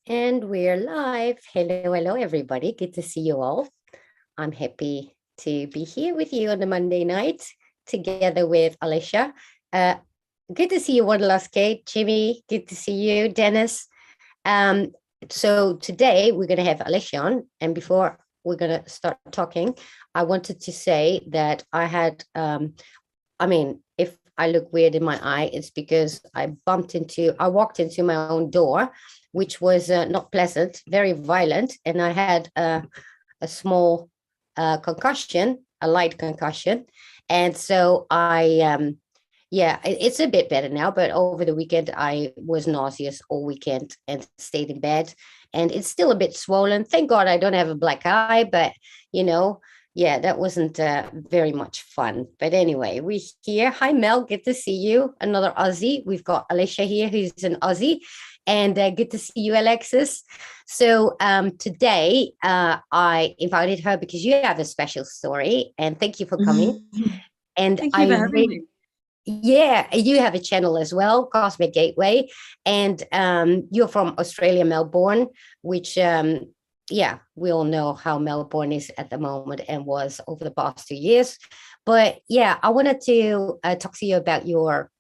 And we're live. Hello, hello, everybody. Good to see you all. I'm happy to be here with you on the Monday night together with Alisha. Uh, Good to see you, Wanderlust Kate, Jimmy. Good to see you, Dennis. Um, so today we're going to have Alisha on. And before we're going to start talking, I wanted to say that if I look weird in my eye, it's because I walked into my own door, which was not pleasant, very violent. And I had a small concussion, a light concussion. And so it's a bit better now. But over the weekend, I was nauseous all weekend and stayed in bed. And it's still a bit swollen. Thank God I don't have a black eye, but you know, yeah, that wasn't very much fun. But anyway, we're here. Hi, Mel. Good to see you. Another Aussie. We've got Alisha here, who's an Aussie. And good to see you, Alexis. So today I invited her because you have a special story. And thank you for coming. And Thank you for having me. Yeah, you have a channel as well, Cosmic Gateway. And you're from Australia, Melbourne, which we all know how Melbourne is at the moment and was over the past 2 years. But yeah, I wanted to talk to you about your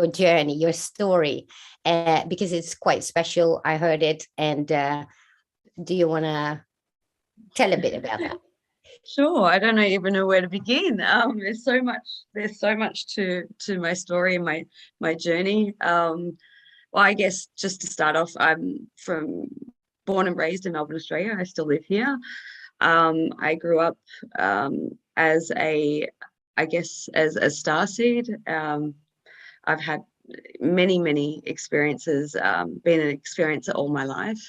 journey, your story, because it's quite special. I heard it, and do you want to tell a bit about that? Sure. I don't even know where to begin. There's so much. There's so much to my story and my journey. Well, I guess just to start off, I'm born and raised in Melbourne, Australia. I still live here. I grew up as a starseed. I've had many experiences, been an experiencer all my life.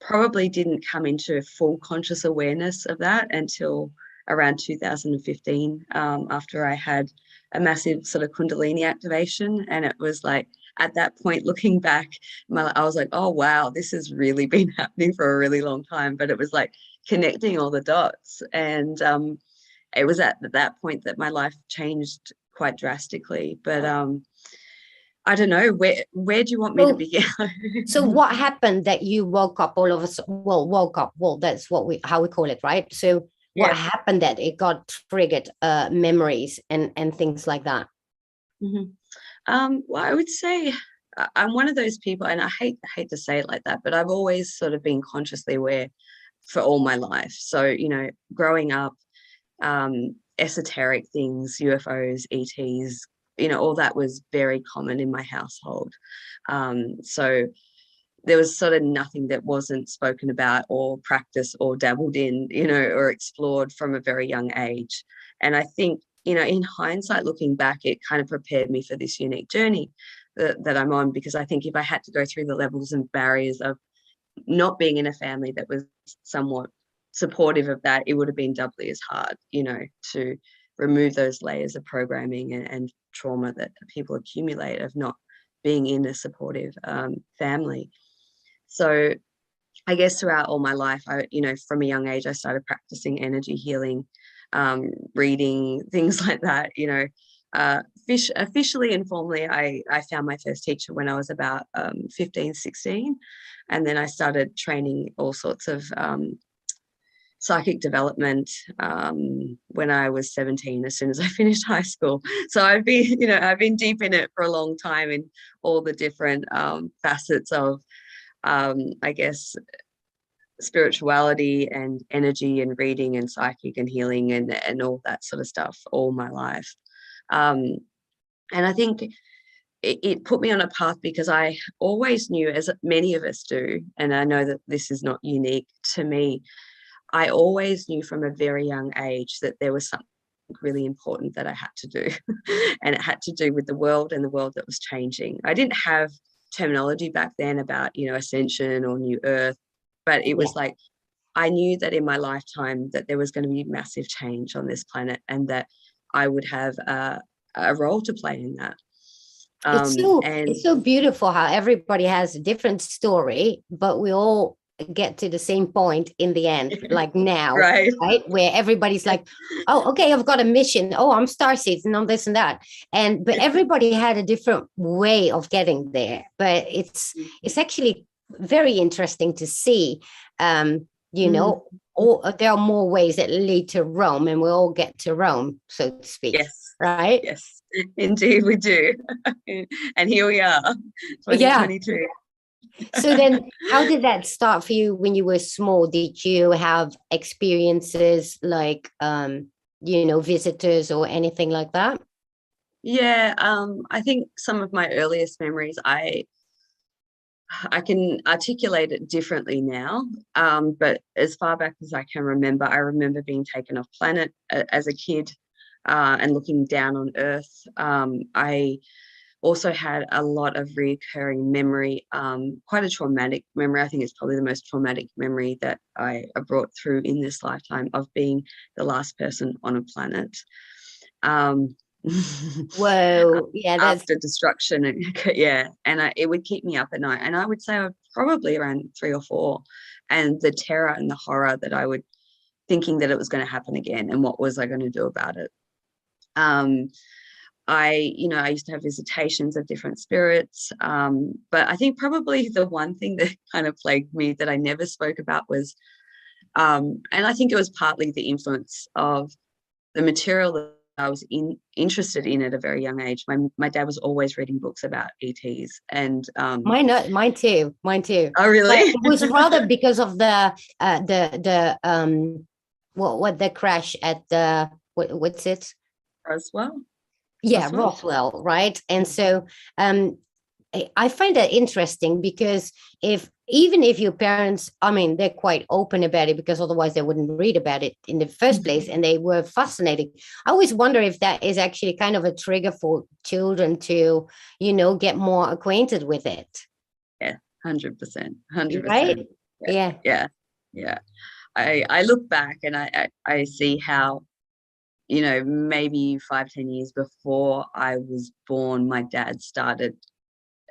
Probably didn't come into full conscious awareness of that until around 2015, after I had a massive sort of Kundalini activation. And it was like, at that point, looking back, I was like, oh, wow, this has really been happening for a really long time. But it was like connecting all the dots. And it was at that point that my life changed quite drastically. But I don't know, where do you want me to begin? So what happened that you woke up all of a sudden? Well, woke up. Well, that's how we call it, right? So what happened that it got triggered memories and things like that? Well, I would say I'm one of those people, and I hate to say it like that, but I've always sort of been consciously aware for all my life. So, growing up, esoteric things, UFOs, ETs, all that was very common in my household. So there was sort of nothing that wasn't spoken about or practiced or dabbled in, or explored from a very young age. And I think, in hindsight, looking back, it kind of prepared me for this unique journey that I'm on, because I think if I had to go through the levels and barriers of not being in a family that was somewhat supportive of that, it would have been doubly as hard, to remove those layers of programming and trauma that people accumulate of not being in a supportive family. So I guess throughout all my life, from a young age, I started practicing energy healing, reading, things like that. Officially and formally, I found my first teacher when I was about 15, 16. And then I started training all sorts of psychic development when I was 17, as soon as I finished high school. So I've been deep in it for a long time in all the different facets of, I guess, spirituality and energy and reading and psychic and healing and all that sort of stuff all my life. And I think it put me on a path, because I always knew, as many of us do, and I know that this is not unique to me, I always knew from a very young age that there was something really important that I had to do. And it had to do with the world and the world that was changing. I didn't have terminology back then about, ascension or new earth, but it was like, I knew that in my lifetime that there was going to be massive change on this planet, and that I would have a role to play in that. It's so beautiful how everybody has a different story, but we all get to the same point in the end, like now, right? Where everybody's like, oh, okay, I've got a mission. Oh, I'm starseeds and all this and that. But everybody had a different way of getting there. But it's actually very interesting to see. You know, there are more ways that lead to Rome, and we all get to Rome, so to speak. Yes. Right? Yes, indeed we do. And here we are, 2022. Yeah. So then how did that start for you when you were small? Did you have experiences like, you know, visitors or anything like that? Yeah, I think some of my earliest memories, I can articulate it differently now, but as far back as I can remember, I remember being taken off planet as a kid, and looking down on Earth. I also had a lot of recurring memory, quite a traumatic memory. I think it's probably the most traumatic memory that I brought through in this lifetime, of being the last person on a planet. Um, Whoa, yeah, that's After destruction, yeah, and it would keep me up at night, and I would say I was probably around 3 or 4, and the terror and the horror that I would, thinking that it was going to happen again, and what was I going to do about it. I used to have visitations of different spirits, but I think probably the one thing that kind of plagued me that I never spoke about was, and I think it was partly the influence of the material that I was interested in at a very young age. My dad was always reading books about ETs, and mine too. oh really? But it was rather because of the what the crash at the what's it? Roswell. Yeah, Roswell, right? And so I find that interesting because even if your parents, I mean, they're quite open about it, because otherwise they wouldn't read about it in the first place, and they were fascinating. I always wonder if that is actually kind of a trigger for children to, you know, get more acquainted with it. Yeah, 100%, 100%. Right? Yeah, yeah, yeah. I look back and I see how, you know, maybe 5-10 years before I was born, my dad started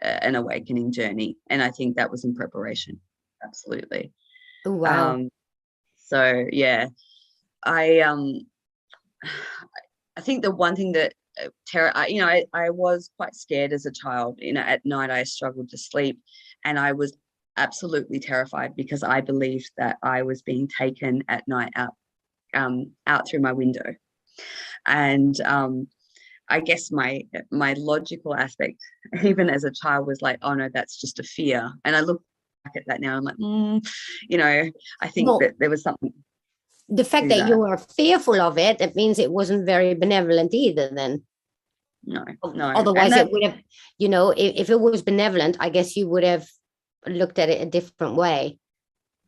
an awakening journey, and I think that was in preparation. Absolutely. Oh, wow. So yeah, I I think the one thing that I was quite scared as a child. You know, at night I struggled to sleep, and I was absolutely terrified because I believed that I was being taken at night out through my window. And I guess my logical aspect, even as a child, was like, oh no, that's just a fear. And I look back at that now, I'm like, you know, I think Well, that there was something the fact to that you that. were fearful of it, that means it wasn't very benevolent either then. No, no. And Otherwise that, it would have, you know, if it was benevolent, I guess you would have looked at it a different way.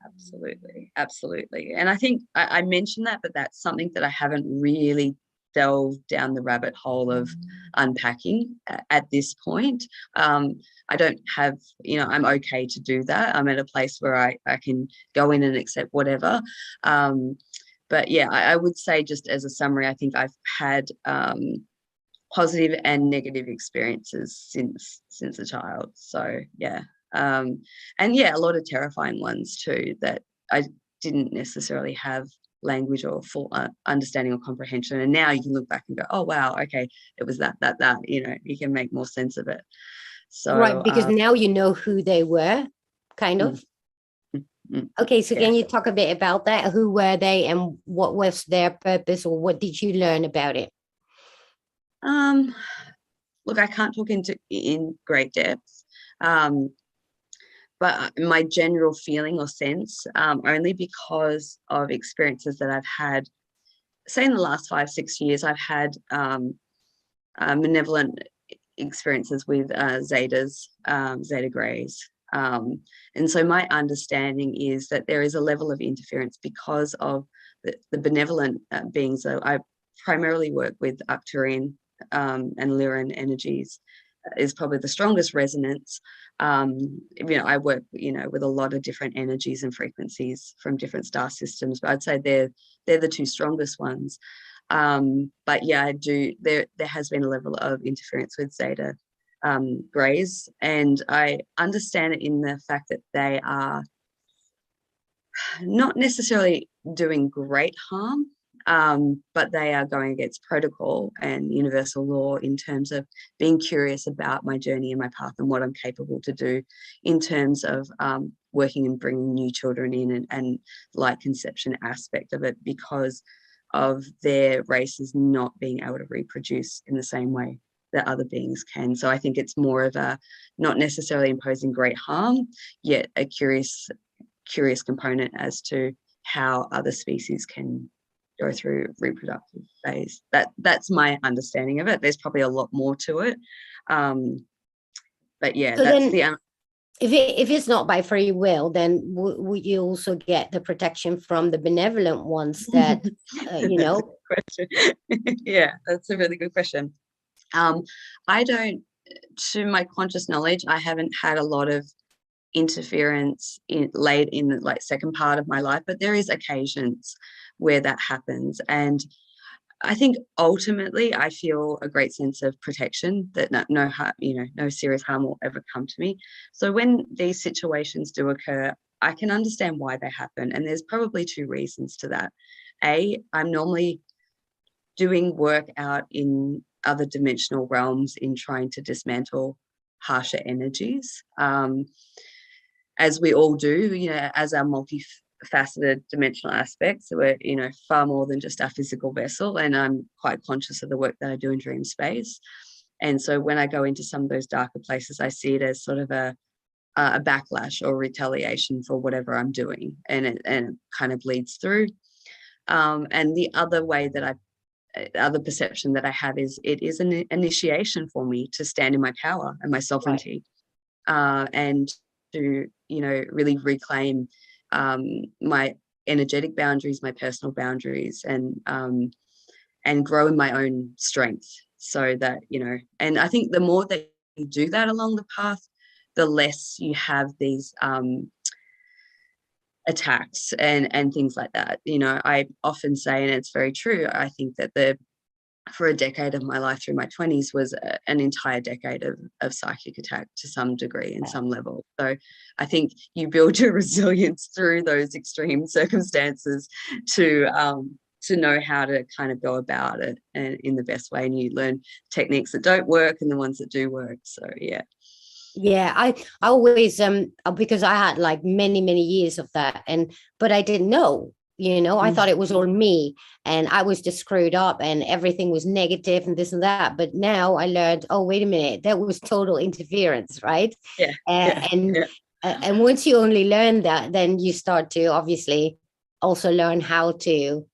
absolutely, absolutely. And I think I mentioned that, but that's something that I haven't really delved down the rabbit hole of unpacking at this point. I don't have, you know, I'm okay to do that. I'm at a place where I can go in and accept whatever. But yeah, I would say, just as a summary, I think I've had positive and negative experiences since a child. So yeah. And yeah, a lot of terrifying ones too, that I didn't necessarily have language or full understanding or comprehension. And now you can look back and go, oh wow, okay, it was that, you know, you can make more sense of it. Right, So because now you know who they were, kind of. Okay, so yeah. can you talk a bit about that? Who were they and what was their purpose, or what did you learn about it? Look, I can't talk in great depth. But my general feeling or sense, only because of experiences that I've had, say in the last 5-6 years, I've had malevolent experiences with Zetas, Zeta Greys. And so my understanding is that there is a level of interference because of the benevolent beings. So I primarily work with Arcturian and Lyran energies, is probably the strongest resonance. You know, I work, you know, with a lot of different energies and frequencies from different star systems, but I'd say they're the two strongest ones. But yeah, I do. There has been a level of interference with Zeta Greys, and I understand it in the fact that they are not necessarily doing great harm, but they are going against protocol and universal law in terms of being curious about my journey and my path and what I'm capable to do in terms of working and bringing new children in, and light conception aspect of it, because of their races not being able to reproduce in the same way that other beings can. So I think it's more of a not necessarily imposing great harm, yet a curious component as to how other species can go through reproductive phase. That's my understanding of it. There's probably a lot more to it, but yeah, So that's then, if it's not by free will, then would you also get the protection from the benevolent ones that you know? Question. Yeah, that's a really good question. I don't, to my conscious knowledge, I haven't had a lot of interference late in the like second part of my life, but there is occasions where that happens, and I think ultimately I feel a great sense of protection that no harm, no serious harm will ever come to me. So when these situations do occur, I can understand why they happen, and there's probably two reasons to that. I'm normally doing work out in other dimensional realms in trying to dismantle harsher energies, as we all do, as our multifaceted dimensional aspects. So we're, far more than just our physical vessel. And I'm quite conscious of the work that I do in dream space. And so when I go into some of those darker places, I see it as sort of a backlash or retaliation for whatever I'm doing. And it kind of bleeds through. And the other way that other perception that I have is it is an initiation for me to stand in my power and my sovereignty, and to really reclaim my energetic boundaries, my personal boundaries, and grow in my own strength, so that and I think the more that you do that along the path, the less you have these attacks and things like that. I often say, and it's very true, I think that for a decade of my life through my 20s was an entire decade of psychic attack to some degree and some level. So I think you build your resilience through those extreme circumstances to know how to kind of go about it and in the best way, and you learn techniques that don't work and the ones that do work. So yeah, I always because I had like many years of that, but I didn't know. I thought it was all me, and I was just screwed up and everything was negative and this and that. But now I learned, oh, wait a minute, that was total interference, right? And once you only learn that, then you start to obviously also learn how to,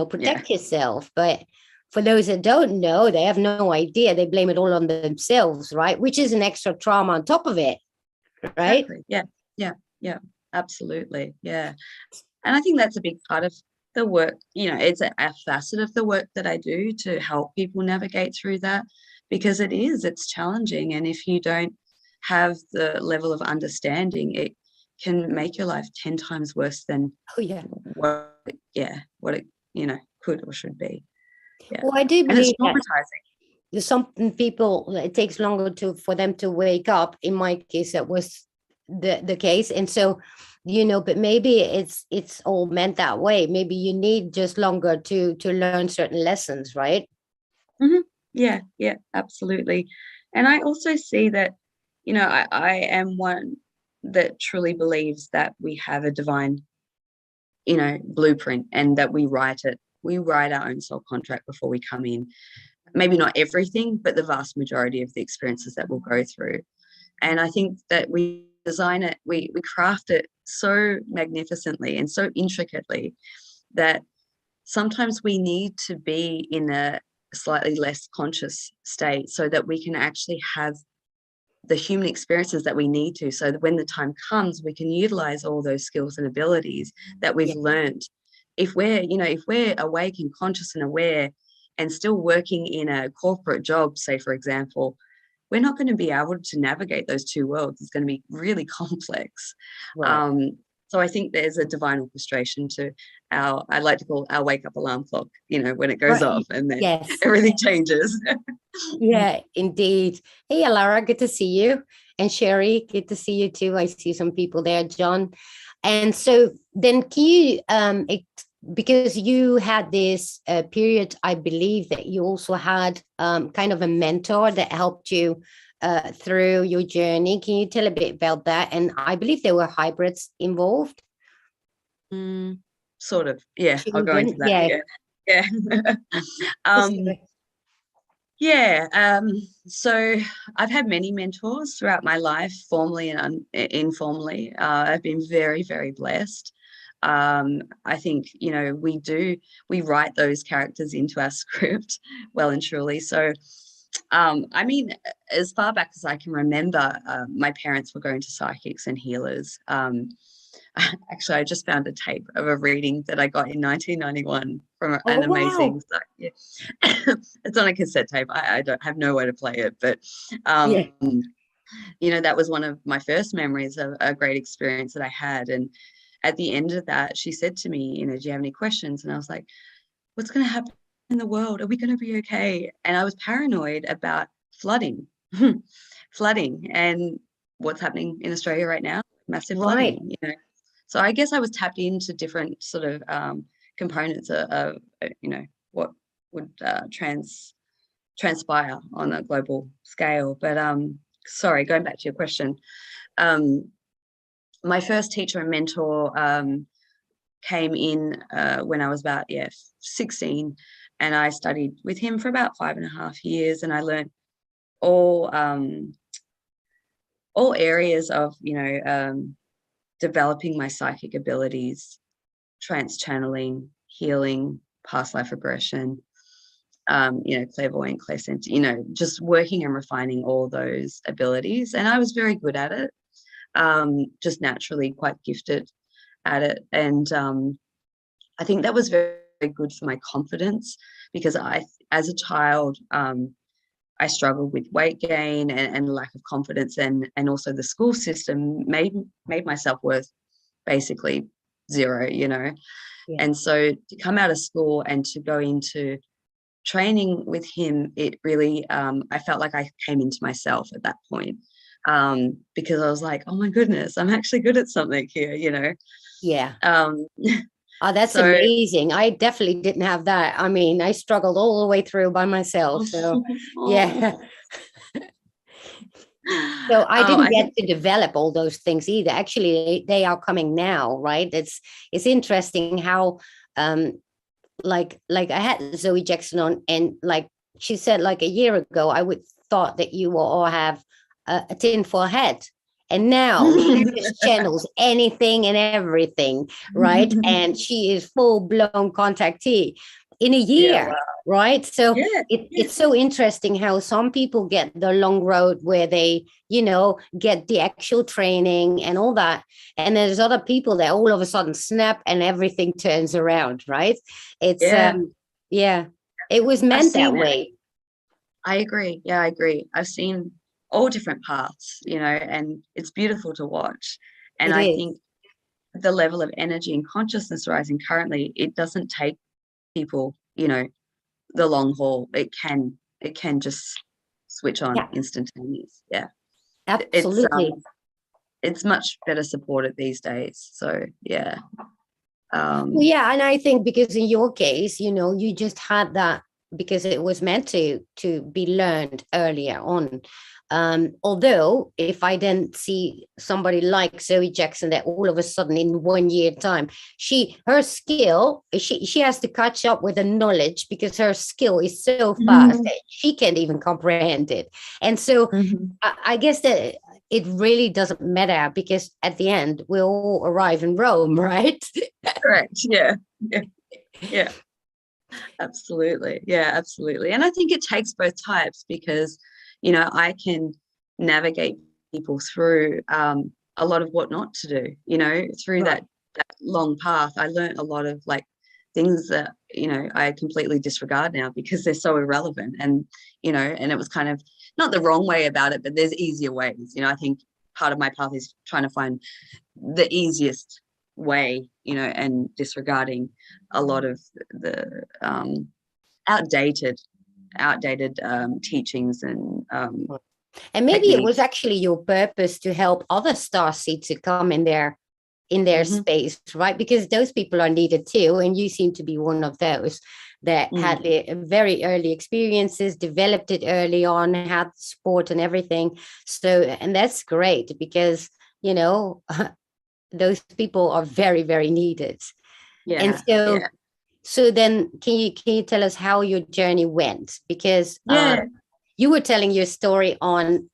protect yourself. But for those that don't know, they have no idea. They blame it all on themselves, right? Which is an extra trauma on top of it, right? Exactly. Yeah, absolutely. Yeah. And I think that's a big part of the work. It's a facet of the work that I do to help people navigate through that, because it's challenging. And if you don't have the level of understanding, it can make your life 10 times worse than what it could or should be. Yeah. Well, I do And it's believe traumatizing. some people, it takes longer for them to wake up. In my case, that was the case. And so, but maybe it's all meant that way. Maybe you need just longer to learn certain lessons, right? Mm-hmm. Yeah, absolutely. And I also see that, I am one that truly believes that we have a divine, blueprint, and that we write our own soul contract before we come in. Maybe not everything, but the vast majority of the experiences that we'll go through. And I think that we design it, we craft it so magnificently and so intricately that sometimes we need to be in a slightly less conscious state so that we can actually have the human experiences that we need to, so that when the time comes, we can utilize all those skills and abilities that we've learned. If we're awake and conscious and aware and still working in a corporate job, say, for example, we're not going to be able to navigate those two worlds. It's going to be really complex. Right. So I think there's a divine orchestration to I like to call our wake up alarm clock, when it goes off, and then everything changes. Yeah, indeed. Hey, Alara, good to see you. And Sherry, good to see you too. I see some people there, John. And so then can you because you had this period, I believe that you also had kind of a mentor that helped you through your journey. Can you tell a bit about that? And I believe there were hybrids involved. Sort of. Yeah, I'll go into Children, that. yeah. Yeah. Yeah. So I've had many mentors throughout my life, formally and informally. I've been very, very blessed. I think, we write those characters into our script well and truly. So, I mean, as far back as I can remember, my parents were going to psychics and healers. Actually, I just found a tape of a reading that I got in 1991 from Oh, an wow. amazing, yeah. It's on a cassette tape. I don't have nowhere to play it, but Yeah. that was one of my first memories of a great experience that I had. And at the end of that, she said to me, do you have any questions? And I was like, what's going to happen in the world? Are we going to be okay? And I was paranoid about flooding, flooding, and what's happening in Australia right now, massive Right. flooding. So I guess I was tapped into different sort of components of what would transpire on a global scale. But sorry, going back to your question, my first teacher and mentor came in when I was about 16, and I studied with him for about 5.5 years, and I learned all areas of developing my psychic abilities, trance channeling, healing, past life regression, clairvoyant, clairsentient, just working and refining all those abilities. And I was very good at it, just naturally quite gifted at it. And I think that was very, very good for my confidence, because as a child, I struggled with weight gain and lack of confidence, and also the school system made my self-worth basically zero. Yeah. And so to come out of school and to go into training with him, it really, I felt like I came into myself at that point, because I was like, oh my goodness, I'm actually good at something here. Yeah. Um, Oh, that's so amazing. I definitely didn't have that. I mean, I struggled all the way through by myself. So, yeah. So I didn't I get think to develop all those things either. Actually, they are coming now, right? It's interesting how like I had Zoe Jackson on, and like she said, like a year ago, I would thought that you will all have a tinfoil head. And now she just channels anything and everything, right? And she is full blown contactee in a yeah, year, wow. right? So Yeah, it's so interesting how some people get the long road where they, get the actual training and all that. And there's other people that all of a sudden snap and everything turns around, right? It's, yeah. yeah, it was I've meant that seen it. way. I agree. Yeah, I agree. I've seen all different paths, and it's beautiful to watch. And It I is. think the level of energy and consciousness rising currently, it doesn't take people, the long haul. It can just switch on Yeah, instantaneous. Yeah. It's absolutely. it's much better supported these days. So yeah. Well, Um yeah, and I think because in your case, you just had that because it was meant to be learned earlier on. Although if I then see somebody like Zoe Jackson that all of a sudden in 1 year time, her skill, she has to catch up with the knowledge because her skill is so fast that she can't even comprehend it. And so I guess that it really doesn't matter because at the end we all arrive in Rome, right? Correct. Yeah. Yeah. Yeah. Absolutely. Yeah, absolutely. And I think it takes both types, because, I can navigate people through a lot of what not to do, through Right. that long path. I learned a lot of things that, I completely disregard now because they're so irrelevant. And, and it was kind of not the wrong way about it, but there's easier ways. I think part of my path is trying to find the easiest way, and disregarding a lot of the outdated teachings and And maybe it was techniques. actually your purpose to help other starseeds to come in there, in their space, right? Because those people are needed too. And you seem to be one of those that had the very early experiences, developed it early on, had support and everything. So, and that's great because, you know, those people are very, very needed. Yeah. And so, so then can you tell us how your journey went? Because you were telling your story on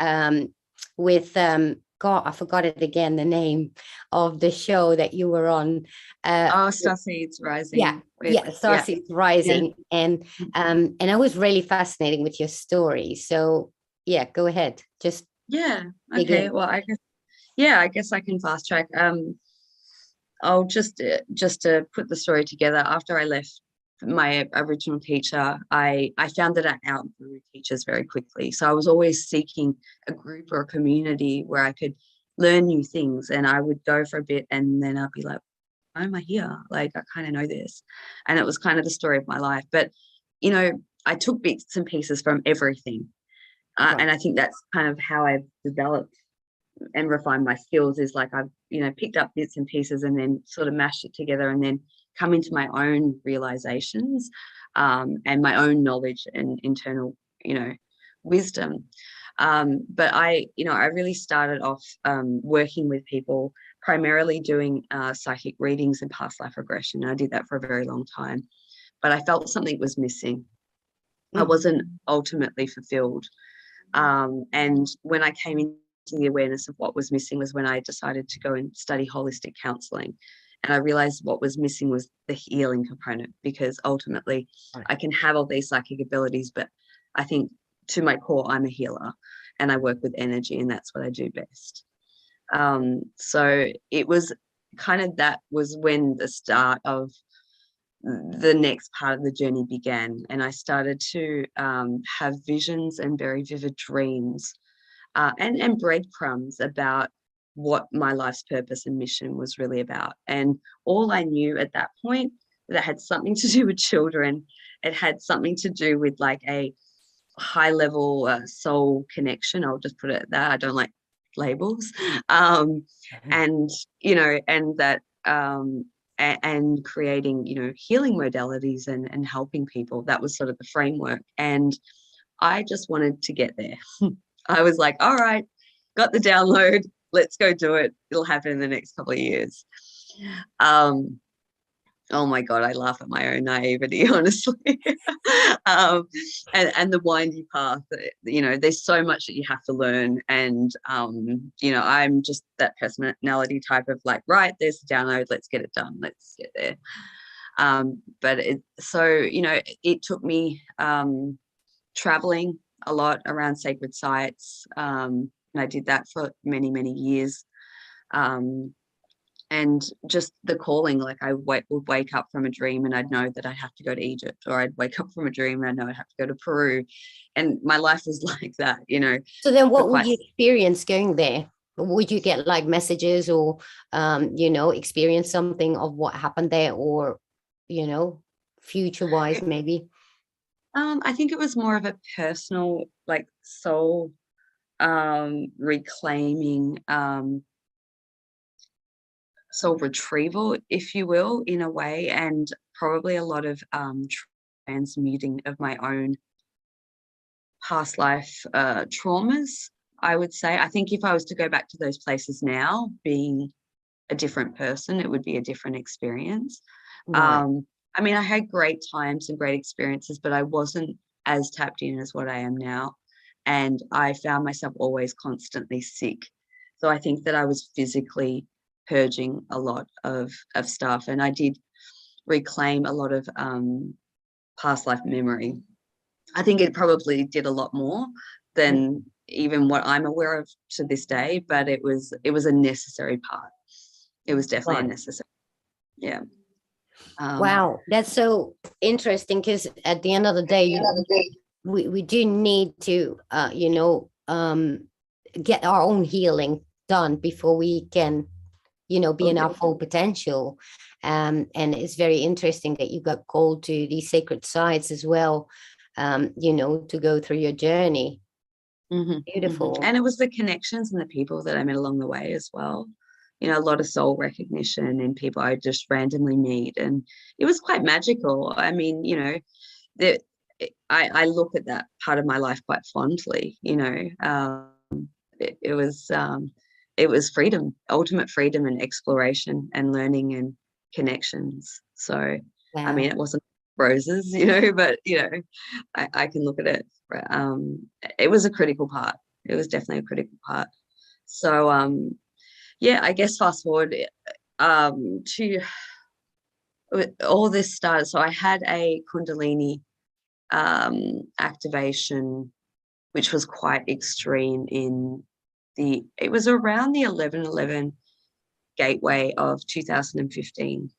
with God, I forgot it again, the name of the show that you were on. Starseeds Rising. Starseeds Rising. And I was really fascinating with your story. So yeah, go ahead. Just okay. Well, I guess I can fast track. I'll just to put the story together. After I left my original teacher, I found that I outgrew teachers very quickly. So I was always seeking a group or a community where I could learn new things. And I would go for a bit and then I'd be like, why am I here? Like, I kind of know this. And it was kind of the story of my life. But, you know, I took bits and pieces from everything. And I think that's kind of how I've developed and refined my skills, is like I've, you know, picked up bits and pieces and then sort of mashed it together and then come into my own realizations and my own knowledge and internal, you know, wisdom. But I really started off working with people, primarily doing psychic readings and past life regression. I did that for a very long time, but I felt something was missing. I wasn't ultimately fulfilled. And when I came into the awareness of what was missing was when I decided to go and study holistic counseling. And I realized what was missing was the healing component, because ultimately I can have all these psychic abilities, but I think to my core, I'm a healer and I work with energy, and that's what I do best. So it was kind of, that was when the start of the next part of the journey began. And I started to have visions and very vivid dreams and breadcrumbs about what my life's purpose and mission was really about. And all I knew at that point, that had something to do with children. It had something to do with like a high level soul connection. I'll just put it at that. I don't like labels. And, you know, and that, and creating, you know, healing modalities and helping people. That was sort of the framework. And I just wanted to get there. I was like, all right, got the download, let's go do it. It'll happen in the next couple of years. Oh my God, I laugh at my own naivety, honestly. And the windy path, you know, there's so much that you have to learn. And, you know, I'm just that personality type of like, right, there's the download, let's get it done, let's get there. But you know, it took me traveling a lot around sacred sites. And I did that for many, many years. And just the calling, like I would wake up from a dream and I'd know that I'd have to go to Egypt, or I'd wake up from a dream and I know I'd have to go to Peru. And my life was like that, you know. So then what would you experience going there? Would you get like messages or, you know, experience something of what happened there, or, you know, future wise maybe? I think it was more of a personal, like soul reclaiming, soul retrieval, if you will, in a way, and probably a lot of transmuting of my own past life traumas, I would say. I think if I was to go back to those places now, being a different person, it would be a different experience. Right. I mean, I had great times and great experiences, but I wasn't as tapped in as what I am now. And I found myself always constantly sick. So I think that I was physically purging a lot of stuff. And I did reclaim a lot of past life memory. I think it probably did a lot more than even what I'm aware of to this day, but it was a necessary part. It was definitely a necessary. Yeah. Wow, that's so interesting, because at the end of the day, we do need to, you know, get our own healing done before we can, you know, be in our full potential. And it's very interesting that you got called to these sacred sites as well, you know, to go through your journey. Beautiful. And it was the connections and the people that I met along the way as well. you know, a lot of soul recognition in people I just randomly meet. And it was quite magical. I mean, you know, that I look at that part of my life quite fondly, you know. It was freedom, ultimate freedom and exploration and learning and connections. So, I mean, Wow. it wasn't roses, you know, but, you know, I can look at it. It was a critical part. It was definitely a critical part. So, yeah, I guess fast forward to all this started. So I had a Kundalini activation, which was quite extreme it was around the 11/11 gateway of 2015.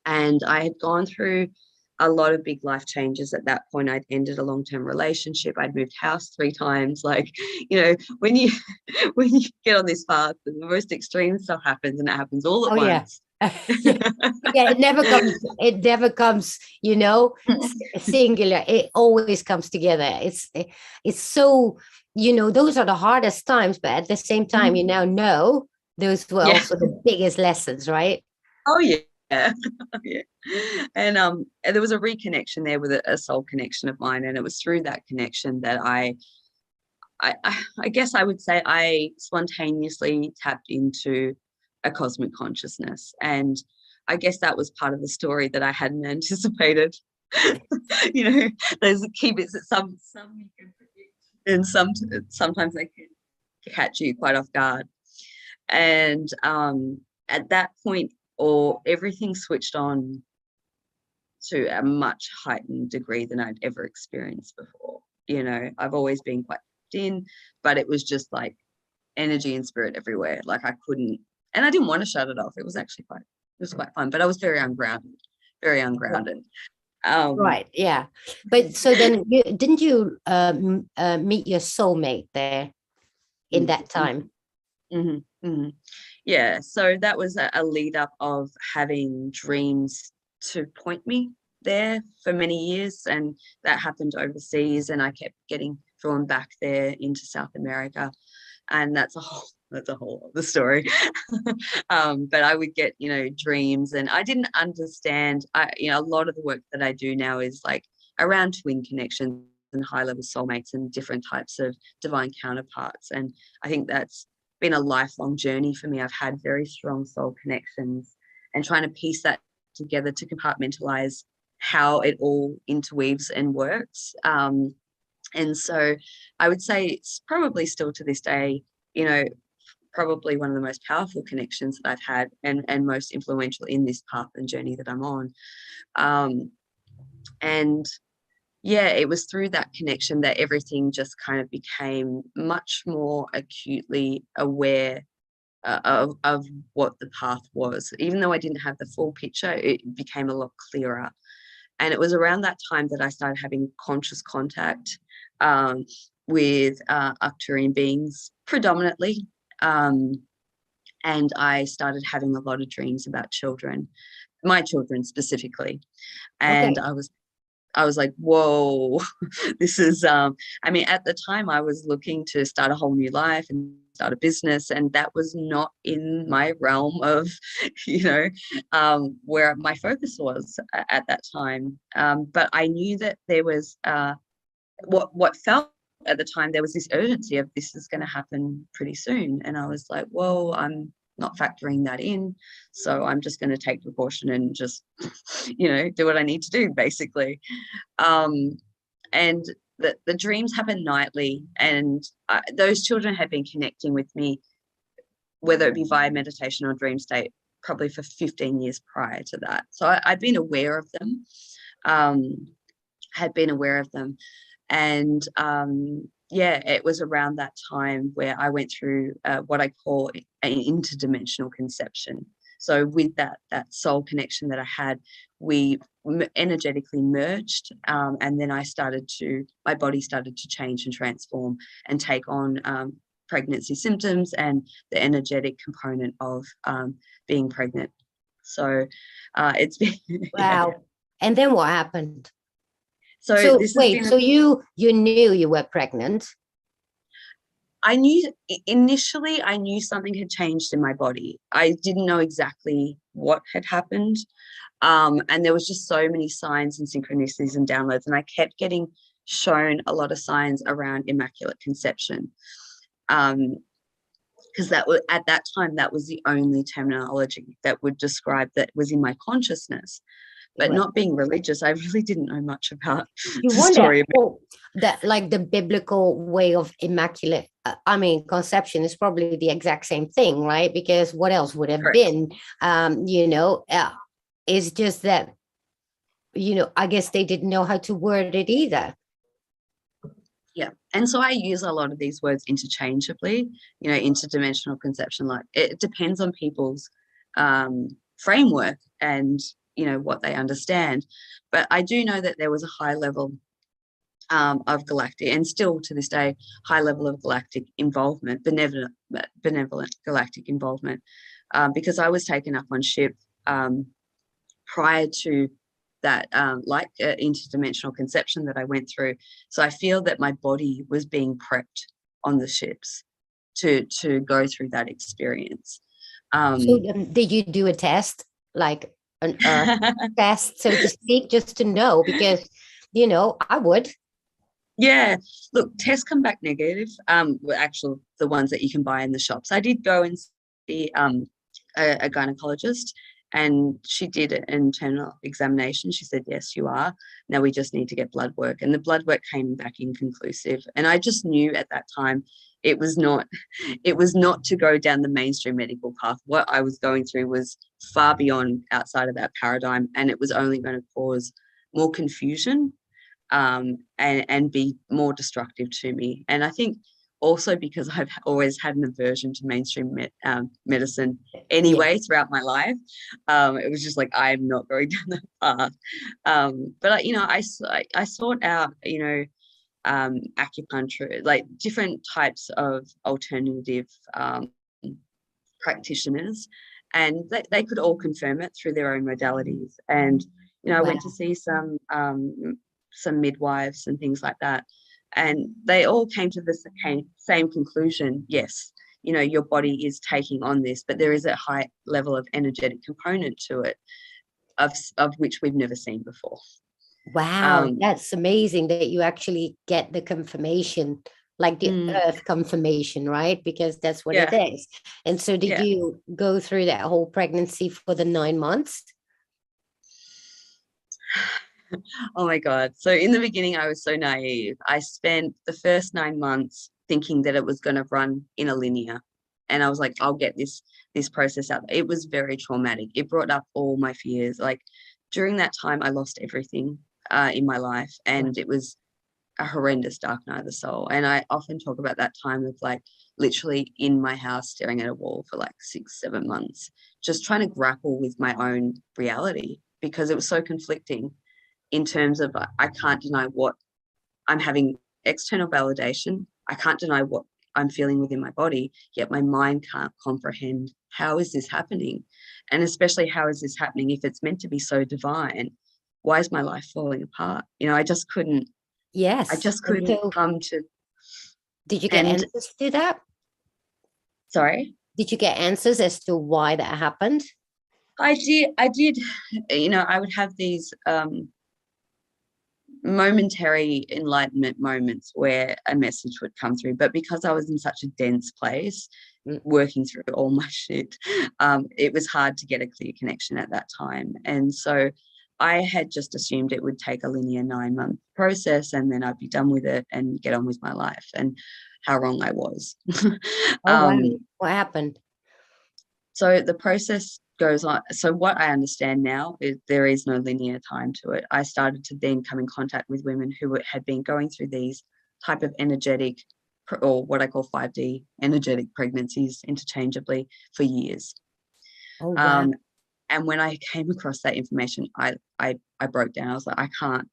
And I had gone through a lot of big life changes at that point. I'd ended a long-term relationship. I'd moved house 3 times. Like, you know, when you when you get on this path, the most extreme stuff happens, and it happens all at Oh yeah. once. Yeah. Yeah, it never comes, you know, singular. It always comes together. It's so, you know, those are the hardest times, but at the same time, you now know those were Yeah. also the biggest lessons, right? Oh yeah. Yeah. And there was a reconnection there with a soul connection of mine, and it was through that connection that I guess I would say I spontaneously tapped into a cosmic consciousness. And I guess that was part of the story that I hadn't anticipated. You know, there's key bits that some you can predict, and sometimes they can catch you quite off guard. And at that point, or everything switched on to a much heightened degree than I'd ever experienced before. You know, I've always been quite in, but it was just like energy and spirit everywhere. Like I couldn't, and I didn't want to shut it off. It was actually quite, it was quite fun, but I was very ungrounded, very ungrounded. Right. Yeah. But so then didn't you meet your soulmate there in that time? Mm-hmm, mm-hmm. Yeah. So that was a lead up of having dreams to point me there for many years. And that happened overseas, and I kept getting drawn back there into South America. And that's a whole other story. But I would get, you know, dreams, and I didn't understand. You know, a lot of the work that I do now is like around twin connections and high level soulmates and different types of divine counterparts. And I think that's been a lifelong journey for me. I've had very strong soul connections, and trying to piece that together to compartmentalize how it all interweaves and works. And so I would say it's probably still to this day, you know, probably one of the most powerful connections that I've had, and most influential in this path and journey that I'm on. And yeah, it was through that connection that everything just kind of became much more acutely aware of what the path was. Even though I didn't have the full picture, it became a lot clearer. And it was around that time that I started having conscious contact with Arcturian beings predominantly. And I started having a lot of dreams about children, my children specifically. And Okay. I was like, whoa, this is, I mean, at the time I was looking to start a whole new life and start a business, and that was not in my realm of, you know, where my focus was at that time. But I knew that there was what felt at the time, there was this urgency of this is going to happen pretty soon. And I was like, whoa, I'm not factoring that in. So I'm just going to take precaution and just, you know, do what I need to do, basically. And the dreams happen nightly. And those children had been connecting with me, whether it be via meditation or dream state, probably for 15 years prior to that. So I'd been aware of them, had been aware of them. And yeah, it was around that time where I went through what I call an interdimensional conception. So with that soul connection that I had, we energetically merged, and then my body started to change and transform and take on pregnancy symptoms and the energetic component of being pregnant. So it's been yeah. Wow. And then what happened? So So this has wait, been so you knew you were pregnant? I knew initially, I knew something had changed in my body. I didn't know exactly what had happened. And there was just so many signs and synchronicities and downloads. And I kept getting shown a lot of signs around immaculate conception. Because that was, at that time, that was the only terminology that would describe that was in my consciousness. But Right. not being religious, I really didn't know much about You the wonder, story. oh, that like the biblical way of immaculate, I mean, conception is probably the exact same thing, right? Because what else would have Correct. been, it's just that, I guess they didn't know how to word it either. Yeah. And so I use a lot of these words interchangeably, interdimensional conception, like it depends on people's framework and, what they understand. But I do know that there was a high level of galactic, and still to this day, high level of galactic involvement, benevolent galactic involvement, because I was taken up on ship prior to that, interdimensional conception that I went through. So I feel that my body was being prepped on the ships to go through that experience. So did you do a test, like an earth test, so to speak, just to know? Because, I would. Yeah, look, tests come back negative. Actually, the ones that you can buy in the shops. I did go and see a gynecologist, and she did an internal examination. She said, yes, you are. Now we just need to get blood work. And the blood work came back inconclusive. And I just knew at that time it was not to go down the mainstream medical path. What I was going through was far beyond outside of that paradigm, and it was only going to cause more confusion, and be more destructive to me. And I think also because I've always had an aversion to mainstream medicine Yeah. anyway throughout my life. It was just like, I'm not going down that path. But I sought out, acupuncture, like different types of alternative practitioners, and they could all confirm it through their own modalities. And I went to Wow. see some midwives and things like that, and they all came to the same conclusion. Yes, your body is taking on this, but there is a high level of energetic component to it, of which we've never seen before. Wow, um that's amazing that you actually get the confirmation, like the mm, earth confirmation, right? Because that's what it yeah, is. And so did yeah. you go through that whole pregnancy for the 9 months? Oh my God. So in the beginning, I was so naive. I spent the first 9 months thinking that it was going to run in a linear. And I was like, I'll get this process out. It was very traumatic. It brought up all my fears. Like during that time, I lost everything in my life. Wow. And it was a horrendous dark night of the soul. And I often talk about that time of like literally in my house staring at a wall for like 6, 7 months, just trying to grapple with my own reality because it was so conflicting in terms of I can't deny what I'm having external validation. I can't deny what I'm feeling within my body, yet my mind can't comprehend how is this happening? And especially how is this happening if it's meant to be so divine? Why is my life falling apart? I Yes. just And couldn't so come to. did you get And answers to that? sorry, Did you get answers as to why that happened? I did, I would have these momentary enlightenment moments where a message would come through. But because I was in such a dense place, Mm. working through all my shit, it was hard to get a clear connection at that time. And so I had just assumed it would take a linear 9-month process and then I'd be done with it and get on with my life. And how wrong I was. Oh, wow. um, What happened? so the process goes on. So what I understand now is there is no linear time to it. I started to then come in contact with women who had been going through these type of energetic, or what I call 5D energetic pregnancies interchangeably for years. Oh, wow. Um, and when I came across that information, I broke down. I was like, I can't,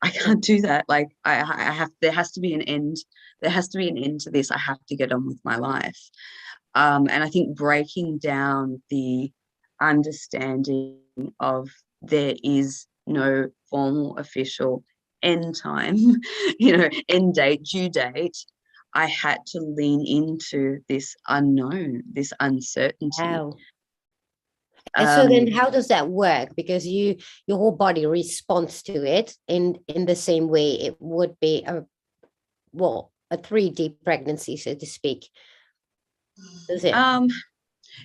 I can't do that. Like I have, there has to be an end. There has to be an end to this. I have to get on with my life. And I think breaking down the understanding of there is no formal official end time, end date, due date, I had to lean into this unknown, this uncertainty. Wow. And so then how does that work? Because your whole body responds to it in the same way it would be a 3D pregnancy, so to speak. Does it?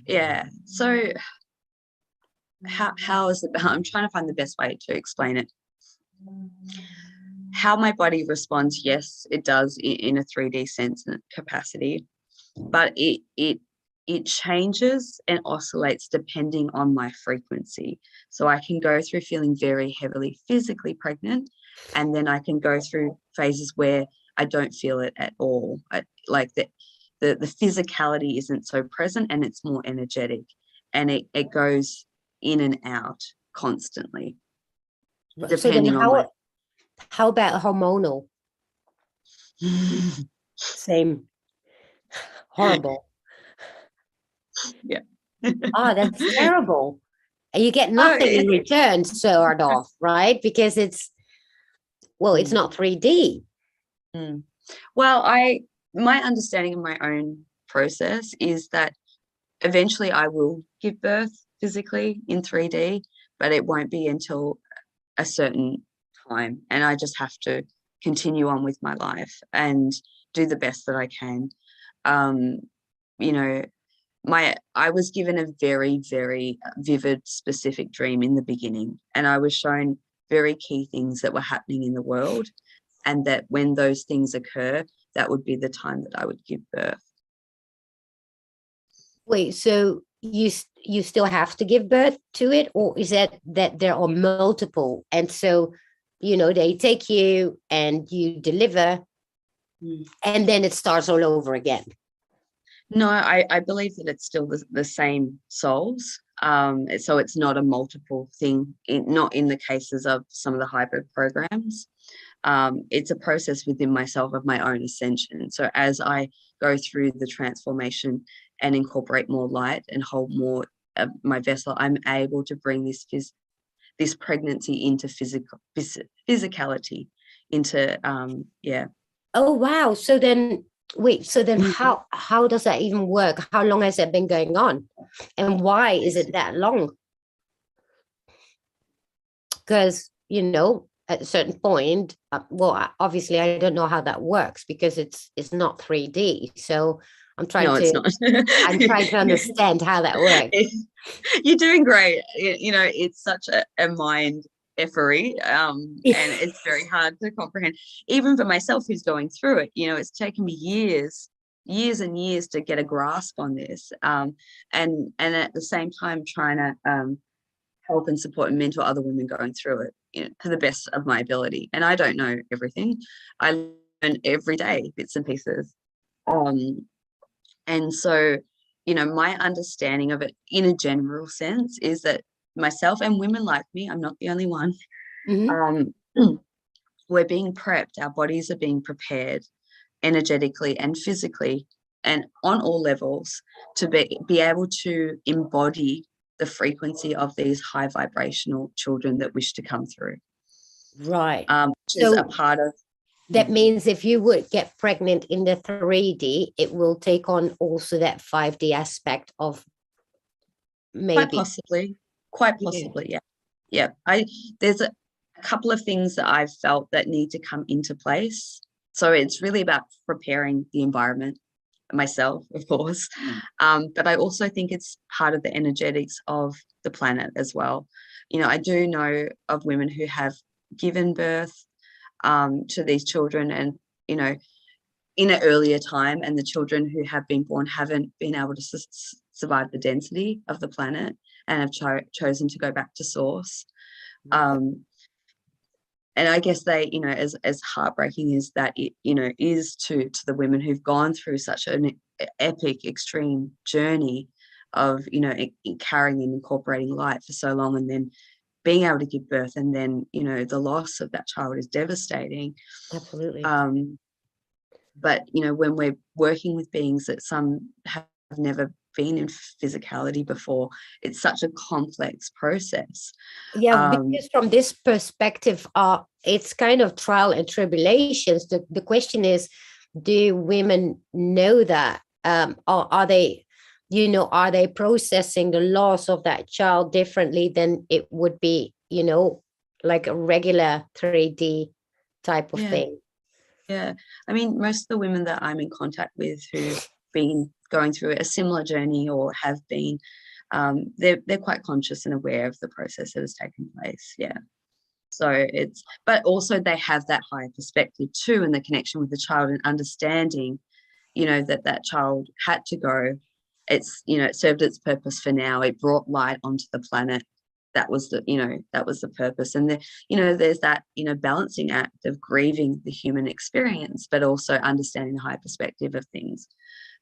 Yeah. So how is it? I'm trying to find the best way to explain it. How my body responds, yes, it does in a 3D sense and capacity, but it changes and oscillates depending on my frequency. So I can go through feeling very heavily physically pregnant, and then I can go through phases where I don't feel it at all. Like the physicality isn't so present, and it's more energetic, and it goes in and out constantly, depending on my. How about hormonal? Same. Horrible. Yeah. That's terrible. And you get nothing in return, sort of, right? Because it's not 3D. Well, my understanding of my own process is that eventually I will give birth physically in 3D, but it won't be until a certain time, and I just have to continue on with my life and do the best that I can. I was given a very, very vivid, specific dream in the beginning, and I was shown very key things that were happening in the world, and that when those things occur, that would be the time that I would give birth. Wait, so you still have to give birth to it, or is that there are multiple, and so they take you and you deliver, and then it starts all over again? No, I believe that it's still the same souls. So it's not a multiple thing, not in the cases of some of the hybrid programs. It's a process within myself of my own ascension. So as I go through the transformation and incorporate more light and hold more of my vessel, I'm able to bring this pregnancy into physicality, into Oh wow! So then, wait. So then, how does that even work? How long has that been going on, and why is it that long? Because at a certain point, obviously, I don't know how that works because it's not 3D. So I'm trying no, to. It's not. I'm trying to understand how that works. You're doing great. It's such a mind effery, and it's very hard to comprehend, even for myself who's going through it. It's taken me years and years to get a grasp on this, and at the same time trying to help and support and mentor other women going through it, to the best of my ability. And I don't know everything. I learn every day bits and pieces, and so my understanding of it in a general sense is that myself and women like me, I'm not the only one, we're being prepped, our bodies are being prepared energetically and physically and on all levels to be able to embody the frequency of these high vibrational children that wish to come through. Right. Which is a part of. That means if you would get pregnant in the 3D, it will take on also that 5D aspect of maybe. Quite possibly, yeah. There's a couple of things that I've felt that need to come into place. So it's really about preparing the environment, myself, of course. But I also think it's part of the energetics of the planet as well. I do know of women who have given birth to these children, and in an earlier time, and the children who have been born haven't been able to survive the density of the planet and have chosen to go back to source. And I guess they, as heartbreaking as that is to the women who've gone through such an epic, extreme journey of carrying and incorporating light for so long, and then being able to give birth, and then the loss of that child is devastating. Absolutely. But when we're working with beings that some have never been in physicality before, it's such a complex process. Because from this perspective, it's kind of trial and tribulations. The question is, do women know that? Or are they, are they processing the loss of that child differently than it would be, like a regular 3D type of Yeah. thing? Yeah. I mean, most of the women that I'm in contact with who've been going through a similar journey or have been, they're quite conscious and aware of the process that has taken place. Yeah. So but also they have that higher perspective too, and the connection with the child and understanding, that child had to go. It served its purpose for now. It brought light onto the planet. That was the purpose. And there's that, balancing act of grieving the human experience, but also understanding the high perspective of things.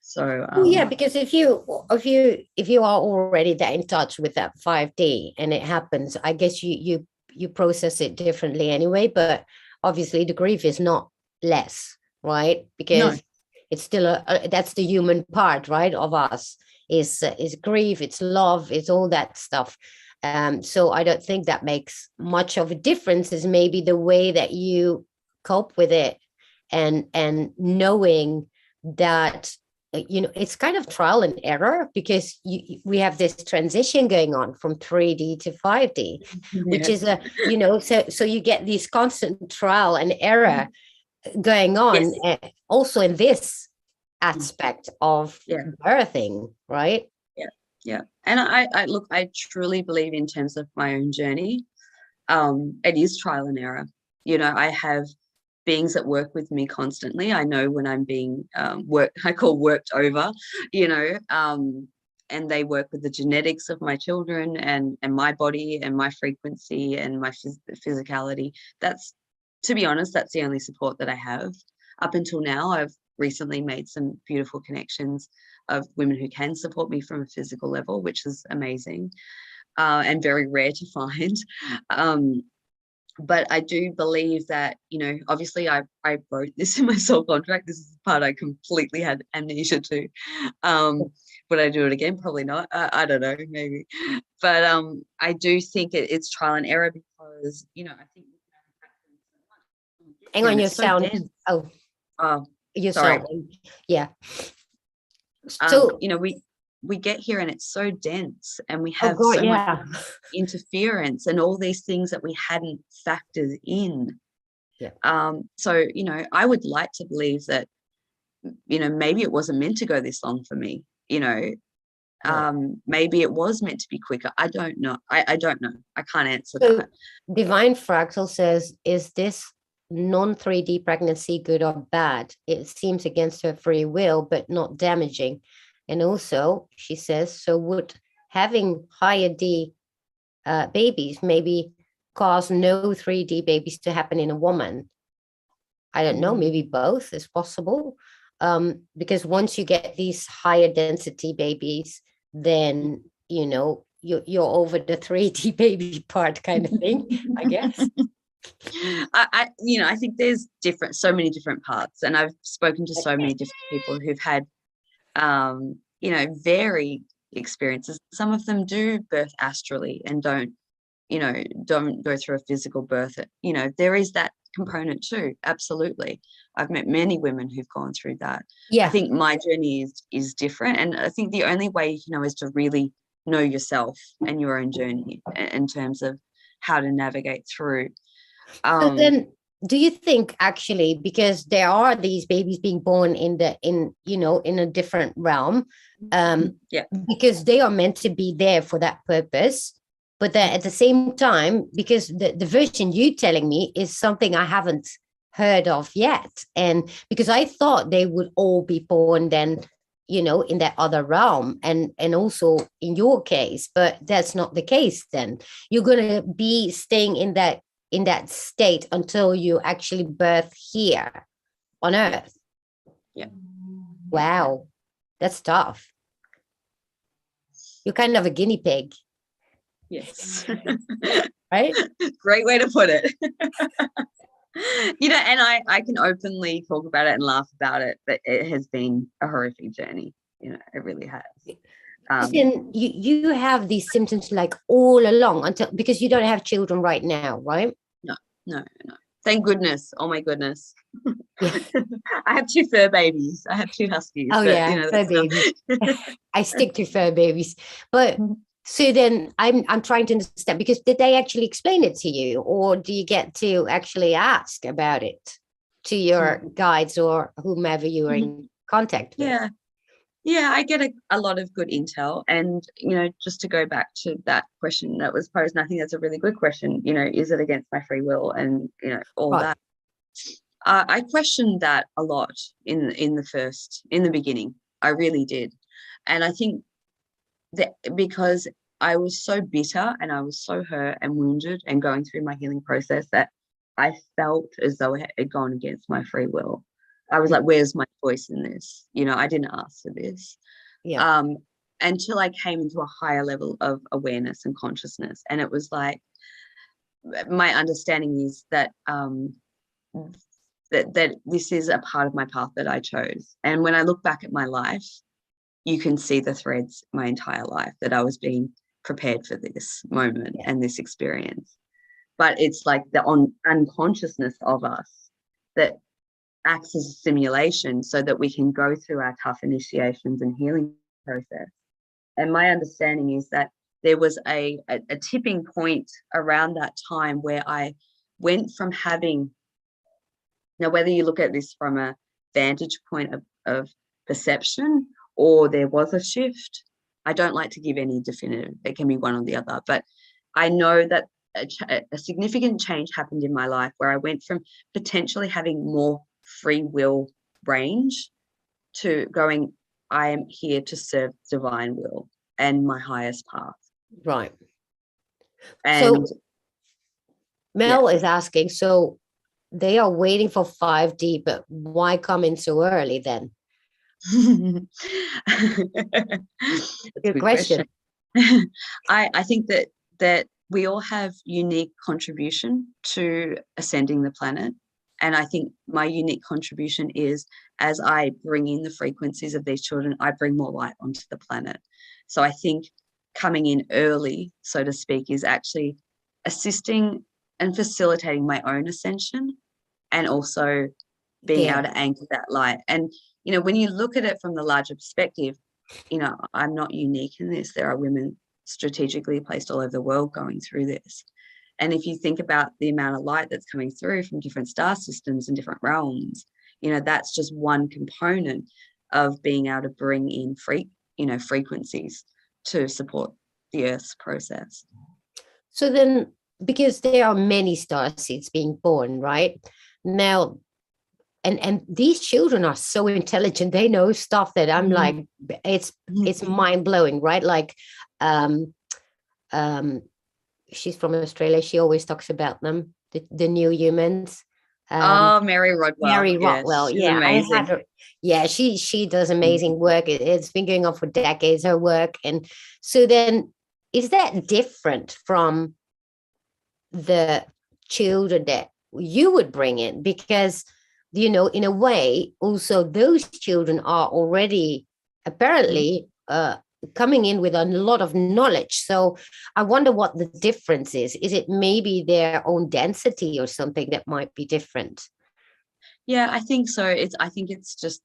So Well, yeah, because if you are already that in touch with that 5D and it happens, I guess you process it differently anyway. But obviously, the grief is not less, right? no. Because it's still that's the human part, right, of us is grief, it's love, it's all that stuff. So I don't think that makes much of a difference. Is maybe the way that you cope with it, and knowing that it's kind of trial and error, because we have this transition going on from 3D to 5D, which is so you get these constant trial and error going on, Yes. also in this aspect of birthing, right? Yeah. And I look, I truly believe in terms of my own journey, it is trial and error. I have beings that work with me constantly. I know when I'm being worked over, and they work with the genetics of my children and my body and my frequency and my physicality. That's, to be honest, that's the only support that I have. Up until now, I've recently made some beautiful connections of women who can support me from a physical level, which is amazing, and very rare to find. But I do believe that, obviously I wrote this in my soul contract. This is the part I completely had amnesia to. Would I do it again? Probably not. I don't know, maybe. But I do think it's trial and error, because, I think Hang on, your it's so sound. dense. Oh, your Sorry. sound. Yeah. So we get here and it's so dense, and we oh have God, so much yeah. interference and all these things that we hadn't factored in. Yeah. So I would like to believe that maybe it wasn't meant to go this long for me. Maybe it was meant to be quicker. I don't know. I don't know. I can't answer that. Divine Fractal says, is this non-3D pregnancy good or bad? It seems against her free will, but not damaging. And also, she says, so would having higher D babies maybe cause no 3D babies to happen in a woman? I don't know, maybe both is possible. Because once you get these higher density babies, then, you're over the 3D baby part kind of thing, I guess. I think there's so many different parts, and I've spoken to so many different people who've had, varied experiences. Some of them do birth astrally and don't go through a physical birth. There is that component too. Absolutely. I've met many women who've gone through that. Yeah. I think my journey is different. And I think the only way, is to really know yourself and your own journey in terms of how to navigate through. So then, do you think actually, because there are these babies being born in a different realm, because they are meant to be there for that purpose, but then at the same time, because the version you telling me is something I haven't heard of yet, and because I thought they would all be born then, in that other realm, and also in your case, but that's not the case. Then you're going to be staying in that state until you actually birth here on Earth. Yeah. Wow, that's tough. You're kind of a guinea pig. Yes. Right? Great way to put it. And I can openly talk about it and laugh about it, but it has been a horrific journey. It really has. Then you have these symptoms like all along, because you don't have children right now, right? No. Thank goodness. Oh my goodness. Yeah. I have two fur babies. I have two huskies, Oh but yeah, fur that's babies. enough. I stick to fur babies. But so then I'm trying to understand, because did they actually explain it to you, or do you get to actually ask about it to your guides or whomever you are in contact with? Yeah. Yeah, I get a lot of good intel. And, just to go back to that question that was posed, and I think that's a really good question, is it against my free will, and, all Right. that. I questioned that a lot in the beginning. I really did. And I think that because I was so bitter and I was so hurt and wounded and going through my healing process, that I felt as though it had gone against my free will. I was like, where's my choice in this? I didn't ask for this. Yeah. Until I came into a higher level of awareness and consciousness. And it was like, my understanding is that that this is a part of my path that I chose. And when I look back at my life, you can see the threads my entire life, that I was being prepared for this moment and this experience. But it's like the unconsciousness of us that acts as a simulation so that we can go through our tough initiations and healing process. And my understanding is that there was a tipping point around that time where I went from having, now whether you look at this from a vantage point of perception, or there was a shift, I don't like to give any definitive. It can be one or the other. But I know that a significant change happened in my life, where I went from potentially having more free will range to going, I am here to serve divine will and my highest path. Right. And so Mel is asking, so they are waiting for 5D, but why come in so early then? That's a Good good question. I think that we all have unique contribution to ascending the planet. And I think my unique contribution is, as I bring in the frequencies of these children, I bring more light onto the planet. So I think coming in early, so to speak, is actually assisting and facilitating my own ascension, and also being able to anchor that light. And, when you look at it from the larger perspective, I'm not unique in this. There are women strategically placed all over the world going through this. And if you think about the amount of light that's coming through from different star systems and different realms, that's just one component of being able to bring in frequencies to support the Earth's process. So then, because there are many star seeds being born, right? Now, and these children are so intelligent. They know stuff that I'm like, it's mind blowing, right? Like, she's from Australia. She always talks about them, the new humans. Mary Rodwell. Mary Rodwell. She's Yeah, amazing. I had her. Yeah, she does amazing work. It's been going on for decades, her work. And so then, is that different from the children that you would bring in? Because, in a way, also those children are already apparently coming in with a lot of knowledge. So I wonder what the difference is. Is it maybe their own density or something that might be different? Yeah, I think so. I think it's just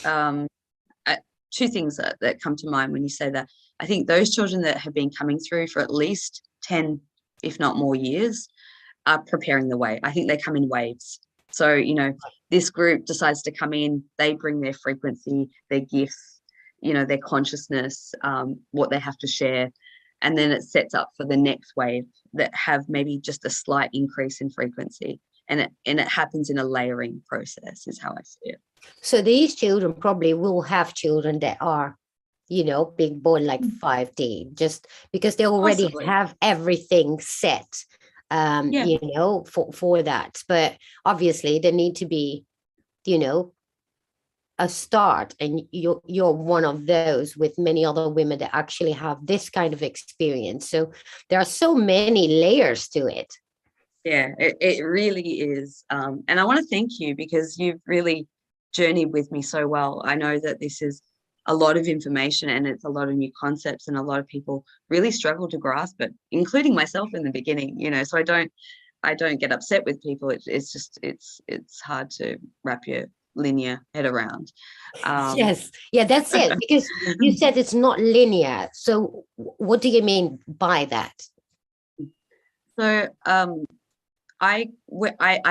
two things that come to mind when you say that. I think those children that have been coming through for at least 10, if not more years, are preparing the way. I think they come in waves. So, this group decides to come in, they bring their frequency, their gifts, their consciousness, what they have to share. And then it sets up for the next wave that have maybe just a slight increase in frequency. And it happens in a layering process, is how I see it. So these children probably will have children that are, being born like 5D, just because they already Possibly have everything set, for that. But obviously there need to be, a start, and you're one of those with many other women that actually have this kind of experience. So there are so many layers to it. Yeah, it really is. And I want to thank you, because you've really journeyed with me so well. I know that this is a lot of information, and it's a lot of new concepts, and a lot of people really struggle to grasp it, including myself in the beginning, so I don't I don't get upset with people. It's just it's hard to wrap your linear head around. Yes. Yeah, that's it. Because you said it's not linear. So what do you mean by that? So I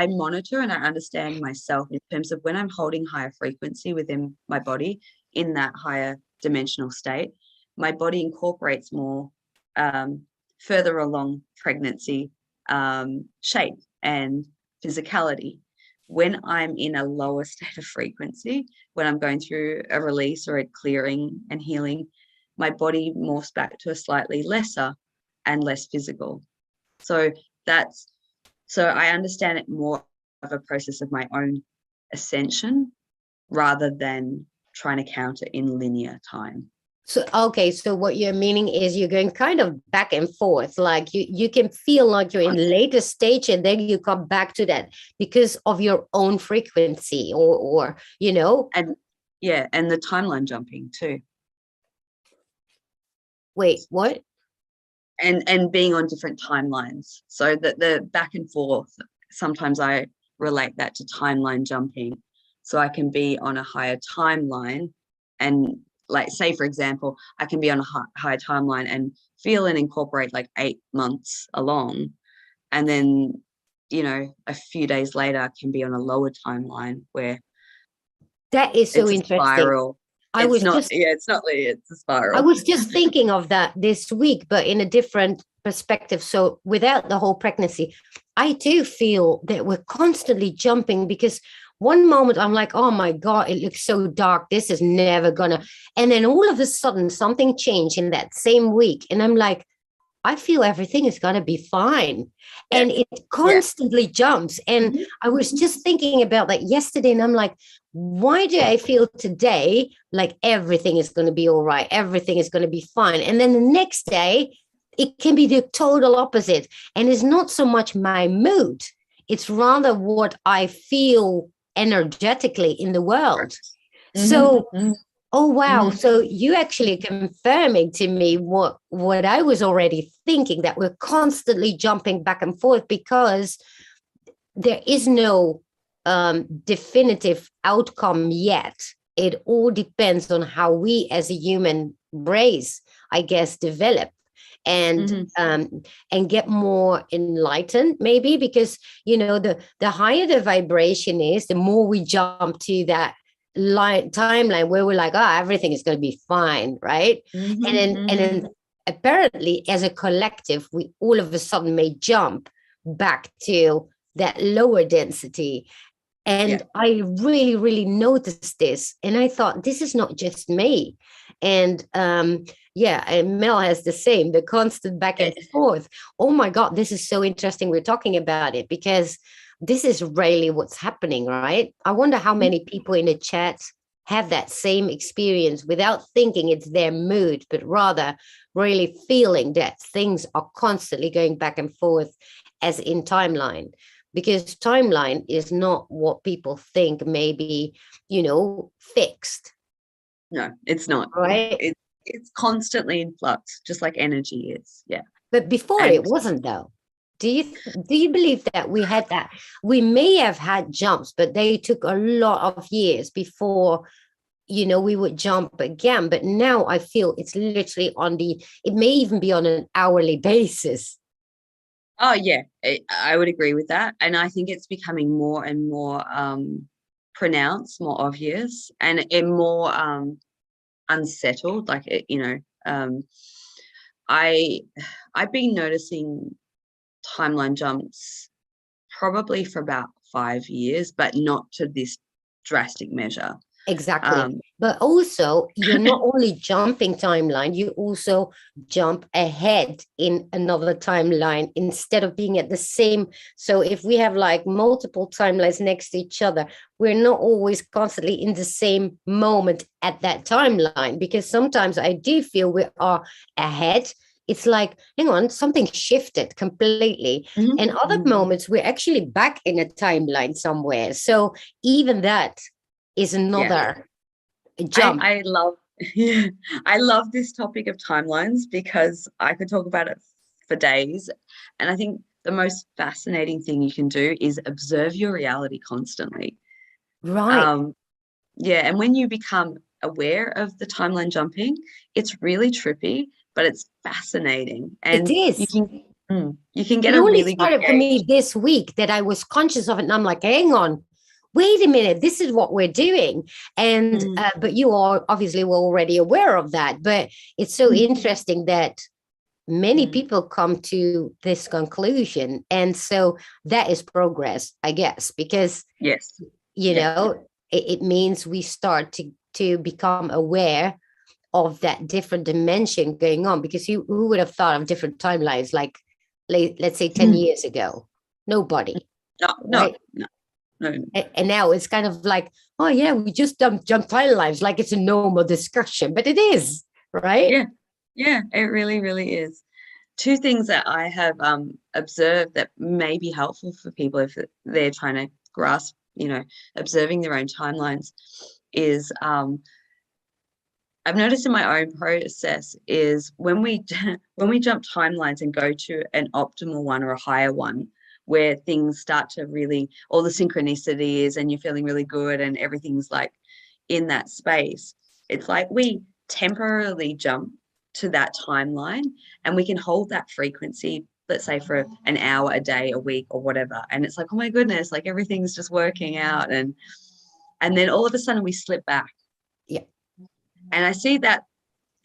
monitor and I understand myself in terms of when I'm holding higher frequency within my body in that higher dimensional state, my body incorporates more further along pregnancy shape and physicality. When I'm in a lower state of frequency, when I'm going through a release or a clearing and healing, my body morphs back to a slightly lesser and less physical. So I understand it more of a process of my own ascension rather than trying to count it in linear time. So, okay, so what you're meaning is you're going kind of back and forth, like you can feel like you're in later stage and then you come back to that because of your own frequency or you know. And yeah, and the timeline jumping too. Wait, what? And being on different timelines. So that the back and forth, sometimes I relate that to timeline jumping. So I can be on a higher timeline and like, say, for example, I can be on a high timeline and feel and incorporate like 8 months along. And then, you know, a few days later, I can be on a lower timeline where that is so interesting. Spiral. It's not linear, it's a spiral. I was just thinking of that this week, but in a different perspective. So without the whole pregnancy, I do feel that we're constantly jumping because one moment I'm like, oh my God, it looks so dark. This is never gonna. And then all of a sudden something changed in that same week. And I'm like, I feel everything is going to be fine. Yeah. And it constantly jumps. And I was just thinking about that yesterday. And I'm like, why do I feel today like everything is going to be all right? Everything is going to be fine. And then the next day, it can be the total opposite. And it's not so much my mood. It's rather what I feel energetically in the world. So oh, wow. So you actually confirming to me what I was already thinking, that we're constantly jumping back and forth because there is no definitive outcome yet. It all depends on how we as a human race, I guess, develop and get more enlightened, maybe, because, you know, the higher the vibration is, the more we jump to that timeline where we're like, everything is going to be fine, right? And then apparently as a collective we all of a sudden may jump back to that lower density. And I really, really noticed this, and I thought, this is not just me. And and Mel has the same, the constant back and forth. Oh my God, this is so interesting we're talking about it, because this is really what's happening, right? I wonder how many people in the chat have that same experience without thinking it's their mood, but rather really feeling that things are constantly going back and forth as in timeline. Because timeline is not what people think may be, you know, fixed. No, it's not. Right? It's constantly in flux, just like energy is. Yeah. But before it wasn't, though. Do you believe that we had that? We may have had jumps, but they took a lot of years before, you know, we would jump again. But now I feel it's literally it may even be on an hourly basis. Oh, yeah, I would agree with that. And I think it's becoming more and more pronounced, more obvious, and more unsettled. Like, you know, I've been noticing timeline jumps probably for about 5 years, but not to this drastic measure. Exactly. But also, you're not only jumping timeline, you also jump ahead in another timeline instead of being at the same. So if we have like multiple timelines next to each other, we're not always constantly in the same moment at that timeline, because sometimes I do feel we are ahead. It's like, hang on, something shifted completely. And other moments, we're actually back in a timeline somewhere. So even that is another jump. I love this topic of timelines, because I could talk about it for days. And I think the most fascinating thing you can do is observe your reality constantly. Right. Um, yeah, and when you become aware of the timeline jumping, it's really trippy, but it's fascinating, It and is. you can get It a only really good started for gauge. me this week that I was conscious of it. And I'm like, hang on, wait a minute, this is what we're doing. And, Mm, but you all obviously were already aware of that. But it's so mm, interesting that many mm. people come to this conclusion. And so that is progress, I guess, because, Yes. you Yeah. know, it means we start to become aware of that different dimension going on, because who would have thought of different timelines like let's say 10 Mm. years ago? Nobody, No, no, right? no, no. And now it's kind of like, oh yeah, we just jump timelines like it's a normal discussion, but it is, right? Yeah. Yeah, it really, really is. Two things that I have observed that may be helpful for people if they're trying to grasp, observing their own timelines is I've noticed in my own process is when we when we jump timelines and go to an optimal one or a higher one where things start to really all the synchronicities and you're feeling really good and everything's like in that space. It's like we temporarily jump to that timeline and we can hold that frequency, let's say for an hour, a day, a week, or whatever. And it's like, oh my goodness, like everything's just working out. And then all of a sudden we slip back. Yeah. And I see that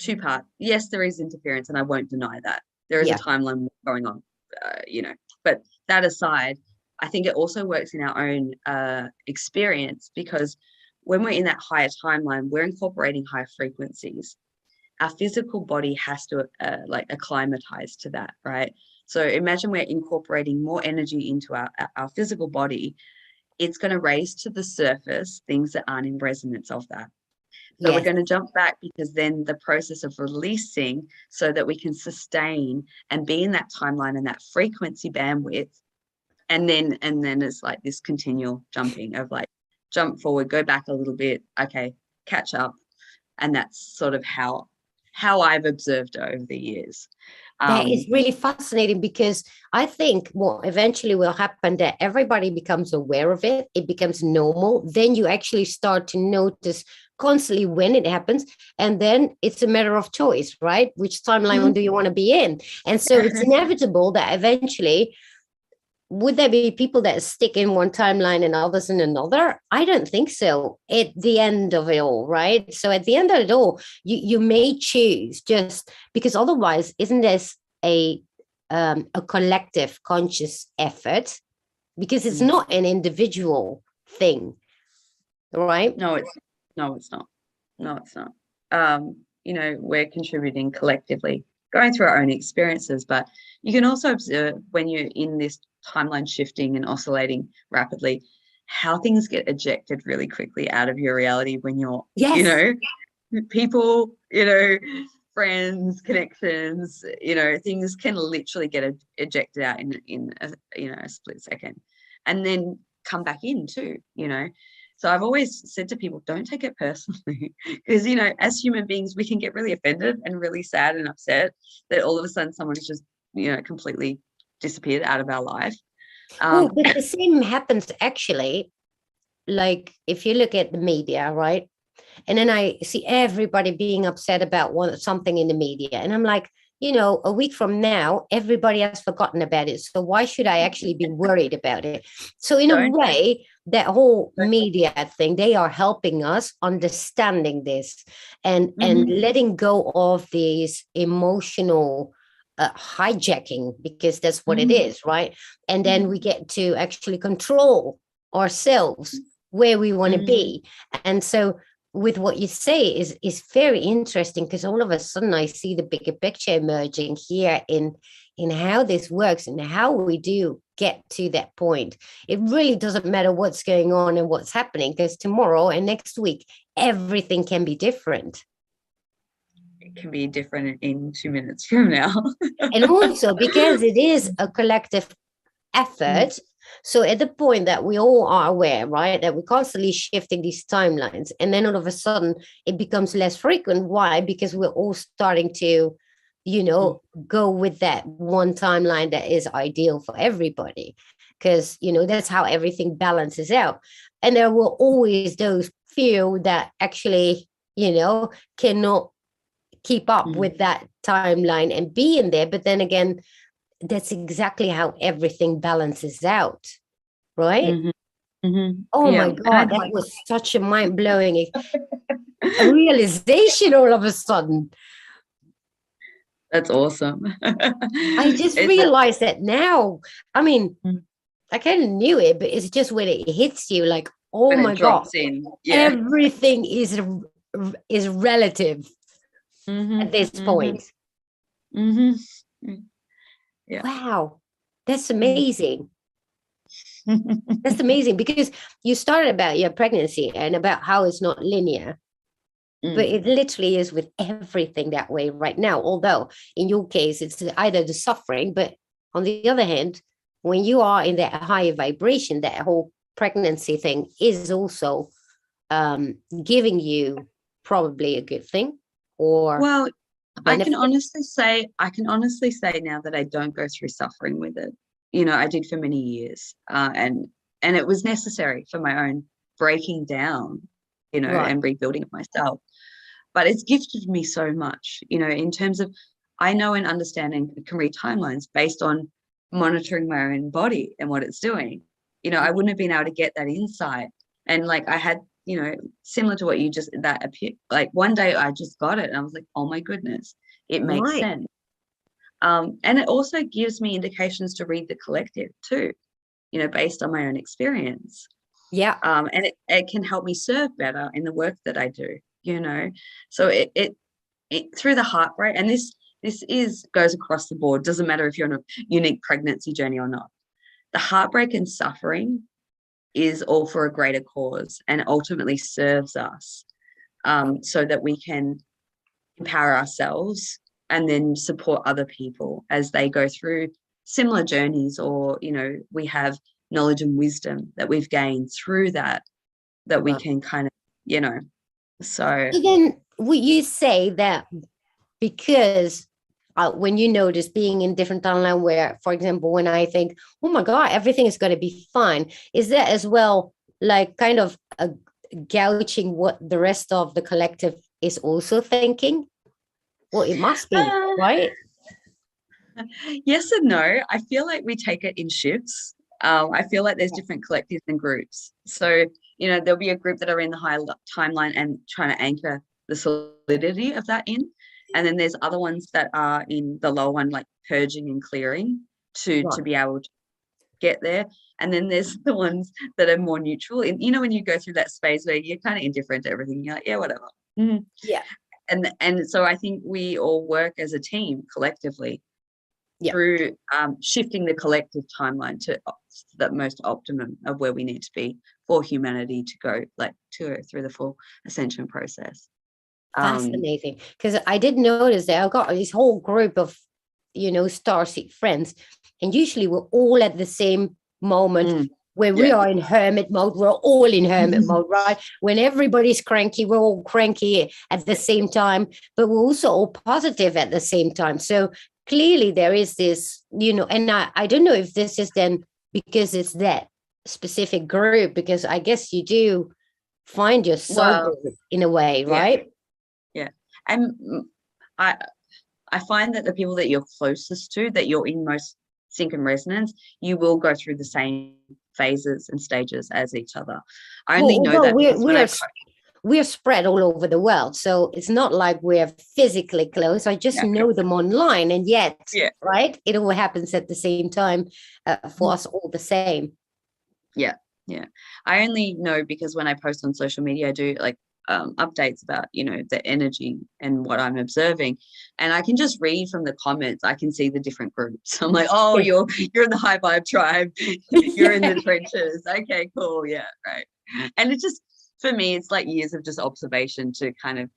two part. Yes, there is interference, and I won't deny that. There is a Yeah. timeline going on, but that aside, I think it also works in our own experience because when we're in that higher timeline, we're incorporating higher frequencies. Our physical body has to like acclimatize to that, right? So imagine we're incorporating more energy into our physical body. It's going to raise to the surface things that aren't in resonance of that. So we're Yes. going to jump back because then the process of releasing so that we can sustain and be in that timeline and that frequency bandwidth. And then it's like this continual jumping of like jump forward, go back a little bit, okay, catch up. And that's sort of how I've observed it over the years. That is Um, really fascinating, because I think what eventually will happen that everybody becomes aware of it. It becomes normal. Then you actually start to notice constantly when it happens. And then it's a matter of choice, right? Which timeline do you want to be in? And so it's inevitable that eventually, would there be people that stick in one timeline and others in another? I don't think so at the end of it all, right? So at the end of it all, you may choose, just because otherwise, isn't this a collective conscious effort? Because it's not an individual thing, right? no, it's no, it's not. No, it's not. We're contributing collectively, going through our own experiences, but you can also observe when you're in this timeline shifting and oscillating rapidly, how things get ejected really quickly out of your reality when you're, Yes. people, friends, connections, things can literally get ejected out in a split second, and then come back in too. So I've always said to people, don't take it personally, because as human beings, we can get really offended and really sad and upset that all of a sudden someone's just completely disappeared out of our life. Well, but the same happens actually, like if you look at the media, right? And then I see everybody being upset about something in the media. And I'm like, a week from now, everybody has forgotten about it. So why should I actually be worried about it? So in a Don't way, that whole media thing, they are helping us understanding this and letting go of these emotional hijacking, because that's what it is, right? And then we get to actually control ourselves where we want to be. And so with what you say is very interesting, because all of a sudden I see the bigger picture emerging here in how this works and how we do get to that point. It really doesn't matter what's going on and what's happening, because tomorrow and next week everything can be different. It can be different in 2 minutes from now. And also because it is a collective effort. So at the point that we all are aware, right, that we're constantly shifting these timelines, and then all of a sudden it becomes less frequent. Why? Because we're all starting to go with that one timeline that is ideal for everybody, because that's how everything balances out. And there will always those few that actually cannot keep up with that timeline and be in there. But then again, that's exactly how everything balances out, right? Oh Yeah. my God, that was such a mind-blowing a realization all of a sudden. That's awesome. I just realized that now. I mean, I kind of knew it, but it's just when it hits you, like, oh when my it drops God, in. Yeah. everything is relative at this point. Yeah. Wow, that's amazing. That's amazing, because you started about your pregnancy and about how it's not linear, but it literally is with everything that way right now. Although in your case, it's either the suffering, but on the other hand, when you are in that higher vibration, that whole pregnancy thing is also giving you probably a good thing, or well, I can benefit. honestly say now that I don't go through suffering with it. I did for many years, and it was necessary for my own breaking down, Right. and rebuilding of myself. But it's gifted me so much, in terms of, I know and understand and can read timelines based on monitoring my own body and what it's doing. I wouldn't have been able to get that insight. And like I had, similar to what you just, that appeared, like one day I just got it and I was like, oh my goodness, it makes Right. sense. And it also gives me indications to read the collective too, based on my own experience. Yeah. And it can help me serve better in the work that I do, so it through the heartbreak, and this goes across the board, doesn't matter if you're on a unique pregnancy journey or not. The heartbreak and suffering is all for a greater cause and ultimately serves us, so that we can empower ourselves and then support other people as they go through similar journeys, or we have knowledge and wisdom that we've gained through that we can kind of so Then would you say that because when you notice being in different timeline, where, for example, when I think, oh my God, everything is going to be fine, is that as well like kind of gouging what the rest of the collective is also thinking? Well, it must be, right? Yes and no. I feel like we take it in shifts. I feel like there's different collectives and groups. So, there'll be a group that are in the high timeline and trying to anchor the solidity of that in. And then there's other ones that are in the lower one, like purging and clearing to be able to get there. And then there's the ones that are more neutral. And, when you go through that space where you're kind of indifferent to everything, you're like, yeah, whatever. Yeah. And so I think we all work as a team collectively through shifting the collective timeline to the most optimum of where we need to be for humanity to go through the full ascension process. Fascinating, because I did notice that I've got this whole group of starseed friends, and usually we're all at the same moment. When we are in hermit mode, we're all in hermit mode, right? When everybody's cranky, we're all cranky at the same time, but we're also all positive at the same time. So clearly there is this, and I don't know if this is then because it's that specific group, because I guess you do find your soul group in a way, right? Yeah. And I find that the people that you're closest to, that you're in most sync and resonance, you will go through the same phases and stages as each other. I only know that we're spread all over the world, so it's not like we're physically close. I just know them online, and yet, right, it all happens at the same time for us all the same. Yeah. I only know because when I post on social media, I do like updates about the energy and what I'm observing, and I can just read from the comments. I can see the different groups. I'm like, oh, you're in the high vibe tribe, you're in the trenches. Okay, cool. Yeah, right. And it just, for me, it's like years of just observation to kind of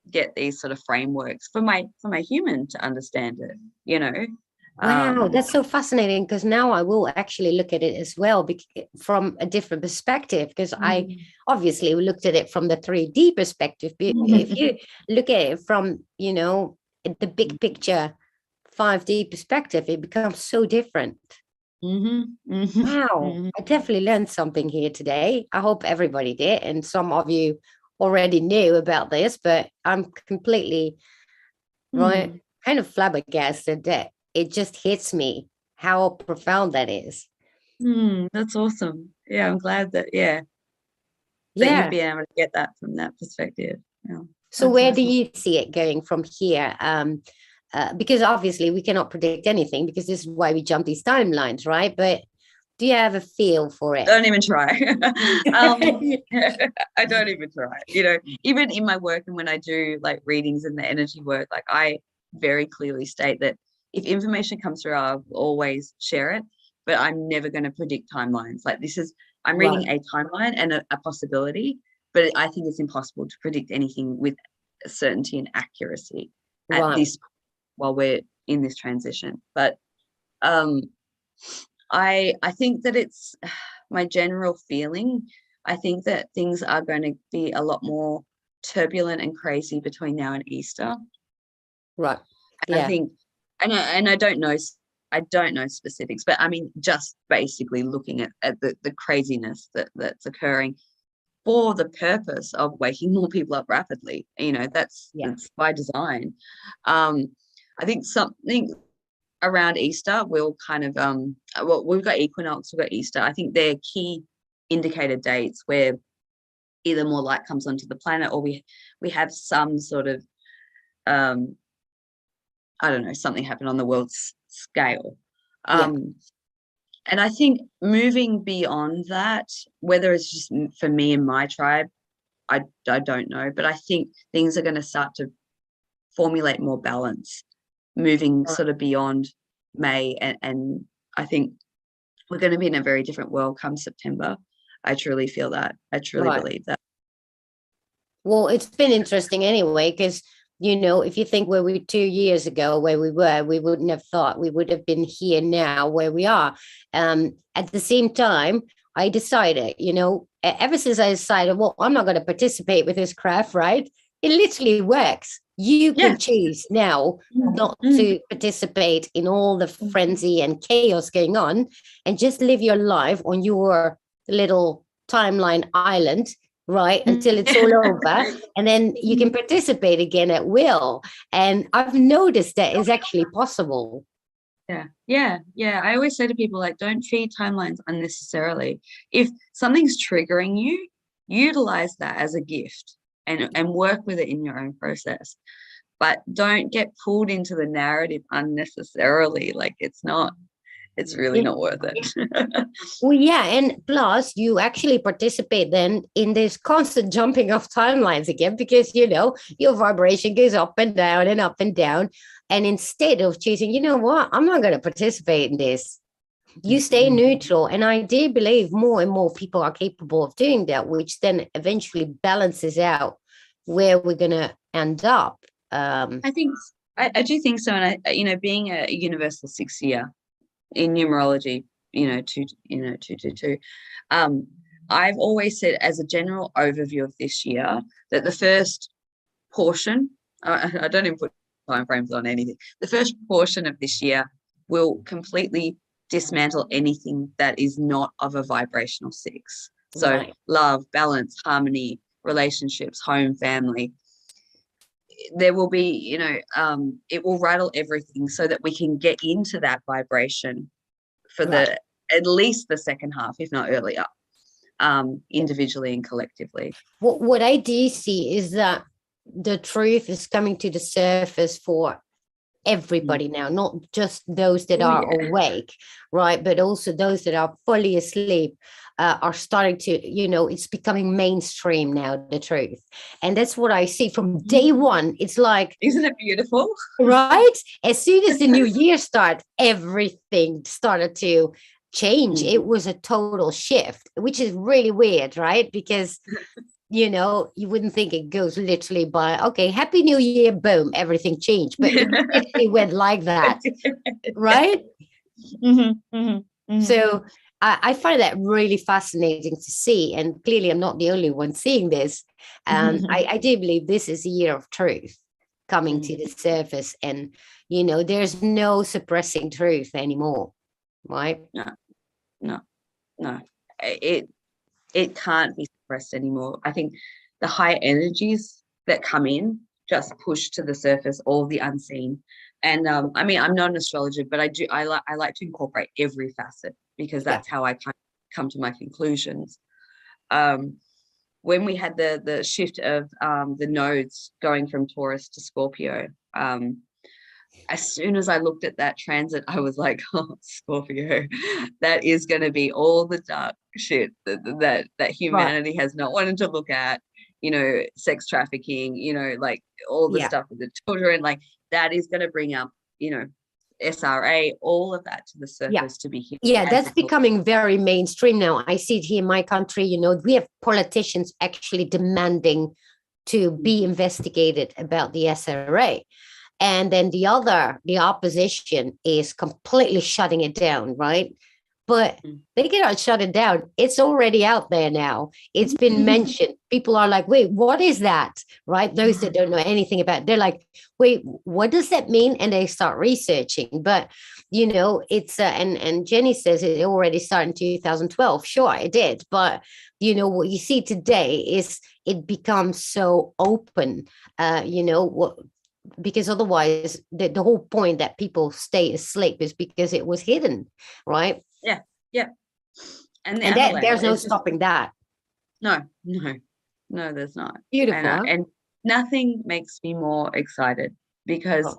get these sort of frameworks for my human to understand it. Wow, that's so fascinating, because now I will actually look at it as well from a different perspective, because I obviously looked at it from the 3D perspective. But if you look at it from, the big picture 5D perspective, it becomes so different. Wow, I definitely learned something here today. I hope everybody did, and some of you already knew about this, but I'm completely right, kind of flabbergasted that it just hits me how profound that is. That's awesome. Yeah, I'm glad that that you've been able to get that from that perspective. Yeah, so where do you see it going from here? Because obviously we cannot predict anything, because this is why we jump these timelines, right? But do you have a feel for it? Don't even try. I don't even try. Even in my work and when I do like readings and the energy work, like I very clearly state that if information comes through, I'll always share it, but I'm never going to predict timelines. Like I'm reading a timeline and a possibility, but I think it's impossible to predict anything with certainty and accuracy at this point while we're in this transition. But I think that it's my general feeling. I think that things are going to be a lot more turbulent and crazy between now and Easter. Right. And I think, and I don't know specifics, but I mean, just basically looking at the craziness that's occurring for the purpose of waking more people up rapidly. That's by design. I think something around Easter will kind of we've got equinox, we've got Easter. I think they're key indicator dates where either more light comes onto the planet, or we have some sort of I don't know, something happen on the world's scale. And I think moving beyond that, whether it's just for me and my tribe, I don't know, but I think things are going to start to formulate more balance, moving sort of beyond May, and I think we're going to be in a very different world come September. I truly feel that. I truly believe that. Well, it's been interesting anyway, because if you think where we 2 years ago, where we were, we wouldn't have thought we would have been here now where we are. At the same time, I decided, ever since I decided, well, I'm not going to participate with this craft, right? It literally works. You can choose now not to participate in all the frenzy and chaos going on, and just live your life on your little timeline island, right, until it's all over, and then you can participate again at will. And I've noticed that is actually possible. Yeah. I always say to people, like, don't feed timelines unnecessarily. If something's triggering you, utilize that as a gift and work with it in your own process. But don't get pulled into the narrative unnecessarily. Like, it's really not worth it. Well, yeah. And plus, you actually participate then in this constant jumping of timelines again, because, your vibration goes up and down and up and down. And instead of choosing, I'm not going to participate in this, you stay neutral. And I do believe more and more people are capable of doing that, which then eventually balances out where we're going to end up. I do think so. And being a universal 6 year in numerology, 222, I've always said, as a general overview of this year, that the first portion, I don't even put time frames on anything, the first portion of this year will completely dismantle anything that is not of a vibrational 6. So love, balance, harmony, relationships, home, family. There will be, it will rattle everything so that we can get into that vibration for at least the second half, if not earlier, individually and collectively. What I do see is that the truth is coming to the surface for everybody now, not just those that are awake, right, but also those that are fully asleep. Are starting to, it's becoming mainstream now, the truth. And that's what I see from day one. It's like, isn't it beautiful? Right? As soon as the new year started, everything started to change. It was a total shift, which is really weird, right? Because, you wouldn't think it goes literally by, okay, Happy New Year, boom, everything changed. But it literally went like that, right? So I find that really fascinating to see. And clearly I'm not the only one seeing this. I do believe this is a year of truth, coming to the surface, and there's no suppressing truth anymore, right? No, it can't be suppressed anymore. I think the higher energies that come in just push to the surface all the unseen. And I mean, I'm not an astrologer, but I like to incorporate every facet, because that's how I kind of come to my conclusions. When we had the shift of the nodes going from Taurus to Scorpio, as soon as I looked at that transit, I was like, oh, Scorpio, that is going to be all the dark shit that humanity has not wanted to look at, sex trafficking, like all the stuff with the children, like that is going to bring up, SRA, all of that to the surface to be healed. Yeah, that's becoming very mainstream now. I see it here in my country, we have politicians actually demanding to be investigated about the SRA. And then the opposition is completely shutting it down, right? But they cannot shut it down. It's already out there now. It's been mentioned. People are like, wait, what is that? Right? Those that don't know anything about it, they're like, wait, what does that mean? And they start researching. But, it's, and Jenny says it already started in 2012. Sure, it did. But, what you see today is it becomes so open, because otherwise the whole point that people stay asleep is because it was hidden, right? Yeah. And there's no stopping that. No, there's not. Beautiful. And nothing makes me more excited, because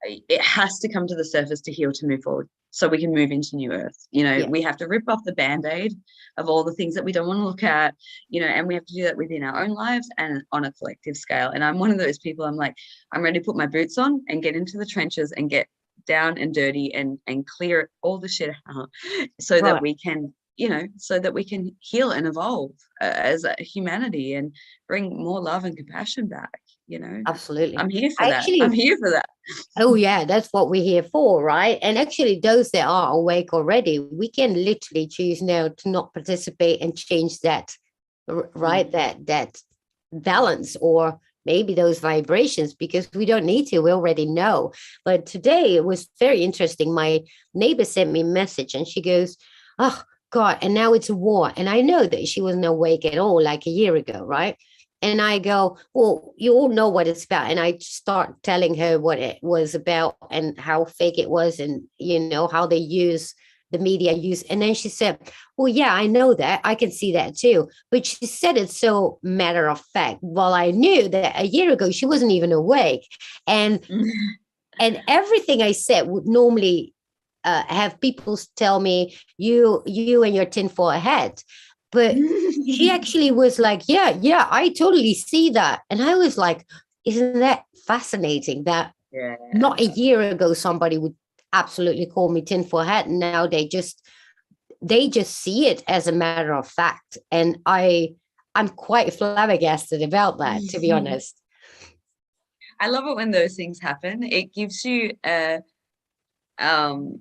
it has to come to the surface to heal, to move forward, so we can move into new earth. We have to rip off the band-aid of all the things that we don't want to look at, and we have to do that within our own lives and on a collective scale. And I'm one of those people, I'm like, I'm ready to put my boots on and get into the trenches and get down and dirty and clear all the shit out, so that we can, so that we can heal and evolve as a humanity and bring more love and compassion back. Absolutely. I'm here for that. Oh yeah, that's what we're here for, right? And actually, those that are awake already, we can literally choose now to not participate and change that, right? That balance, or maybe those vibrations, because we don't need to. We already know. But today it was very interesting. My neighbor sent me a message, and she goes, "Oh God!" And now it's a war. And I know that she wasn't awake at all like a year ago, right? And I go, well, you all know what it's about. And I start telling her what it was about and how fake it was, and, how the media use. And then she said, well, yeah, I know that. I can see that too. But she said it so matter of fact. Well, I knew that a year ago she wasn't even awake. And everything I said would normally have people tell me, you and your tinfoil hat. But she actually was like, yeah, I totally see that. And I was like, isn't that fascinating that not a year ago somebody would absolutely call me tinfoil hat, and now they just see it as a matter of fact. And I'm quite flabbergasted about that, to be honest. I love it when those things happen. It gives you like an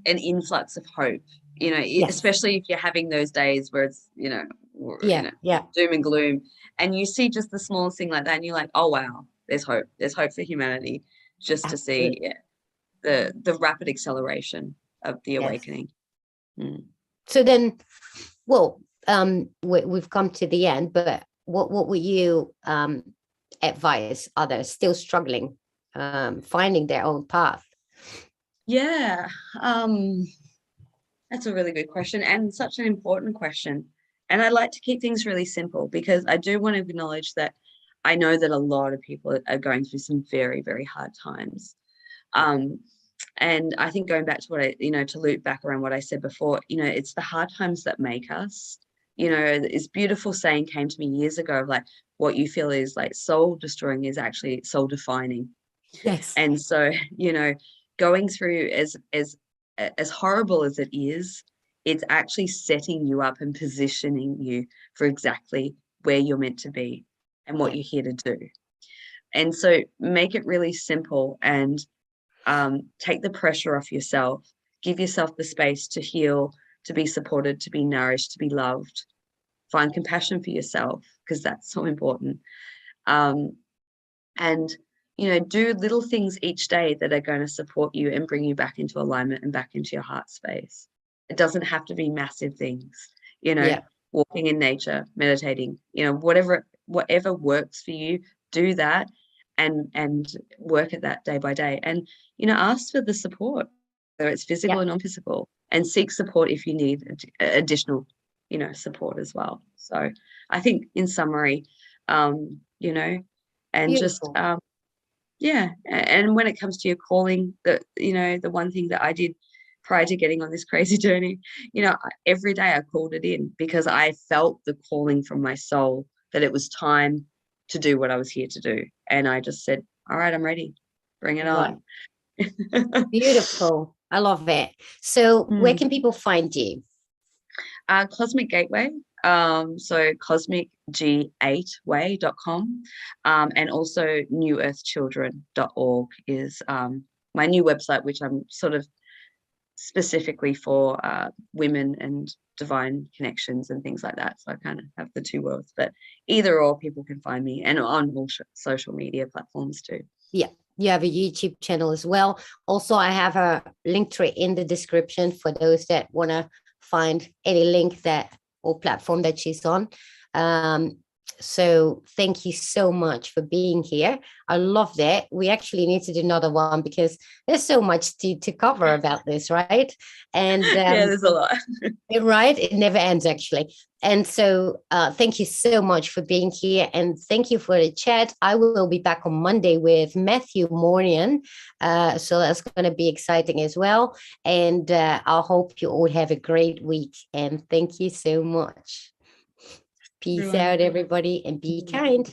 influx of hope. Especially if you're having those days where it's, doom and gloom, and you see just the smallest thing like that, and you're like, oh wow, there's hope for humanity, just Absolutely. To see the rapid acceleration of the awakening. So then, well, we've come to the end, but what would you advise others still struggling, finding their own path? That's a really good question, and such an important question. And I like to keep things really simple, because I do want to acknowledge that I know that a lot of people are going through some very, very hard times. And I think going back to what to loop back around what I said before, it's the hard times that make us. This beautiful saying came to me years ago of like, what you feel is like soul destroying is actually soul defining. Yes. And so, going through as horrible as it is, it's actually setting you up and positioning you for exactly where you're meant to be and what you're here to do. And so make it really simple, and take the pressure off yourself. Give yourself the space to heal, to be supported, to be nourished, to be loved. Find compassion for yourself, because that's so important. And, do little things each day that are going to support you and bring you back into alignment and back into your heart space. It doesn't have to be massive things, Yeah. walking in nature, meditating, whatever works for you, do that and work at that day by day. And, ask for the support, whether it's physical Yeah. or non-physical, and seek support if you need additional, support as well. So I think in summary, and just Beautiful. yeah, and when it comes to your calling, the one thing that I did prior to getting on this crazy journey, every day I called it in because I felt the calling from my soul that it was time to do what I was here to do. And I just said, all right, I'm ready. Bring it Right. on. Beautiful. I love it. So where Mm. can people find you? Cosmic Gateway. So cosmicg8way.com. And also newearthchildren.org is my new website, which I'm sort of specifically for women and divine connections and things like that. So I kind of have the two worlds, but either or people can find me, and on all social media platforms too. Yeah. You have a YouTube channel as well. Also, I have a link tree in the description for those that want to find any link that or platform that she's on. So thank you so much for being here. I love that. We actually need to do another one because there's so much to cover about this, right? And Yeah, there's a lot. right, it never ends actually. And so thank you so much for being here, and thank you for the chat. I will be back on Monday with Matthew Mornian, so that's going to be exciting as well. And I hope you all have a great week, and thank you so much. Peace Everyone. out, everybody, and be kind.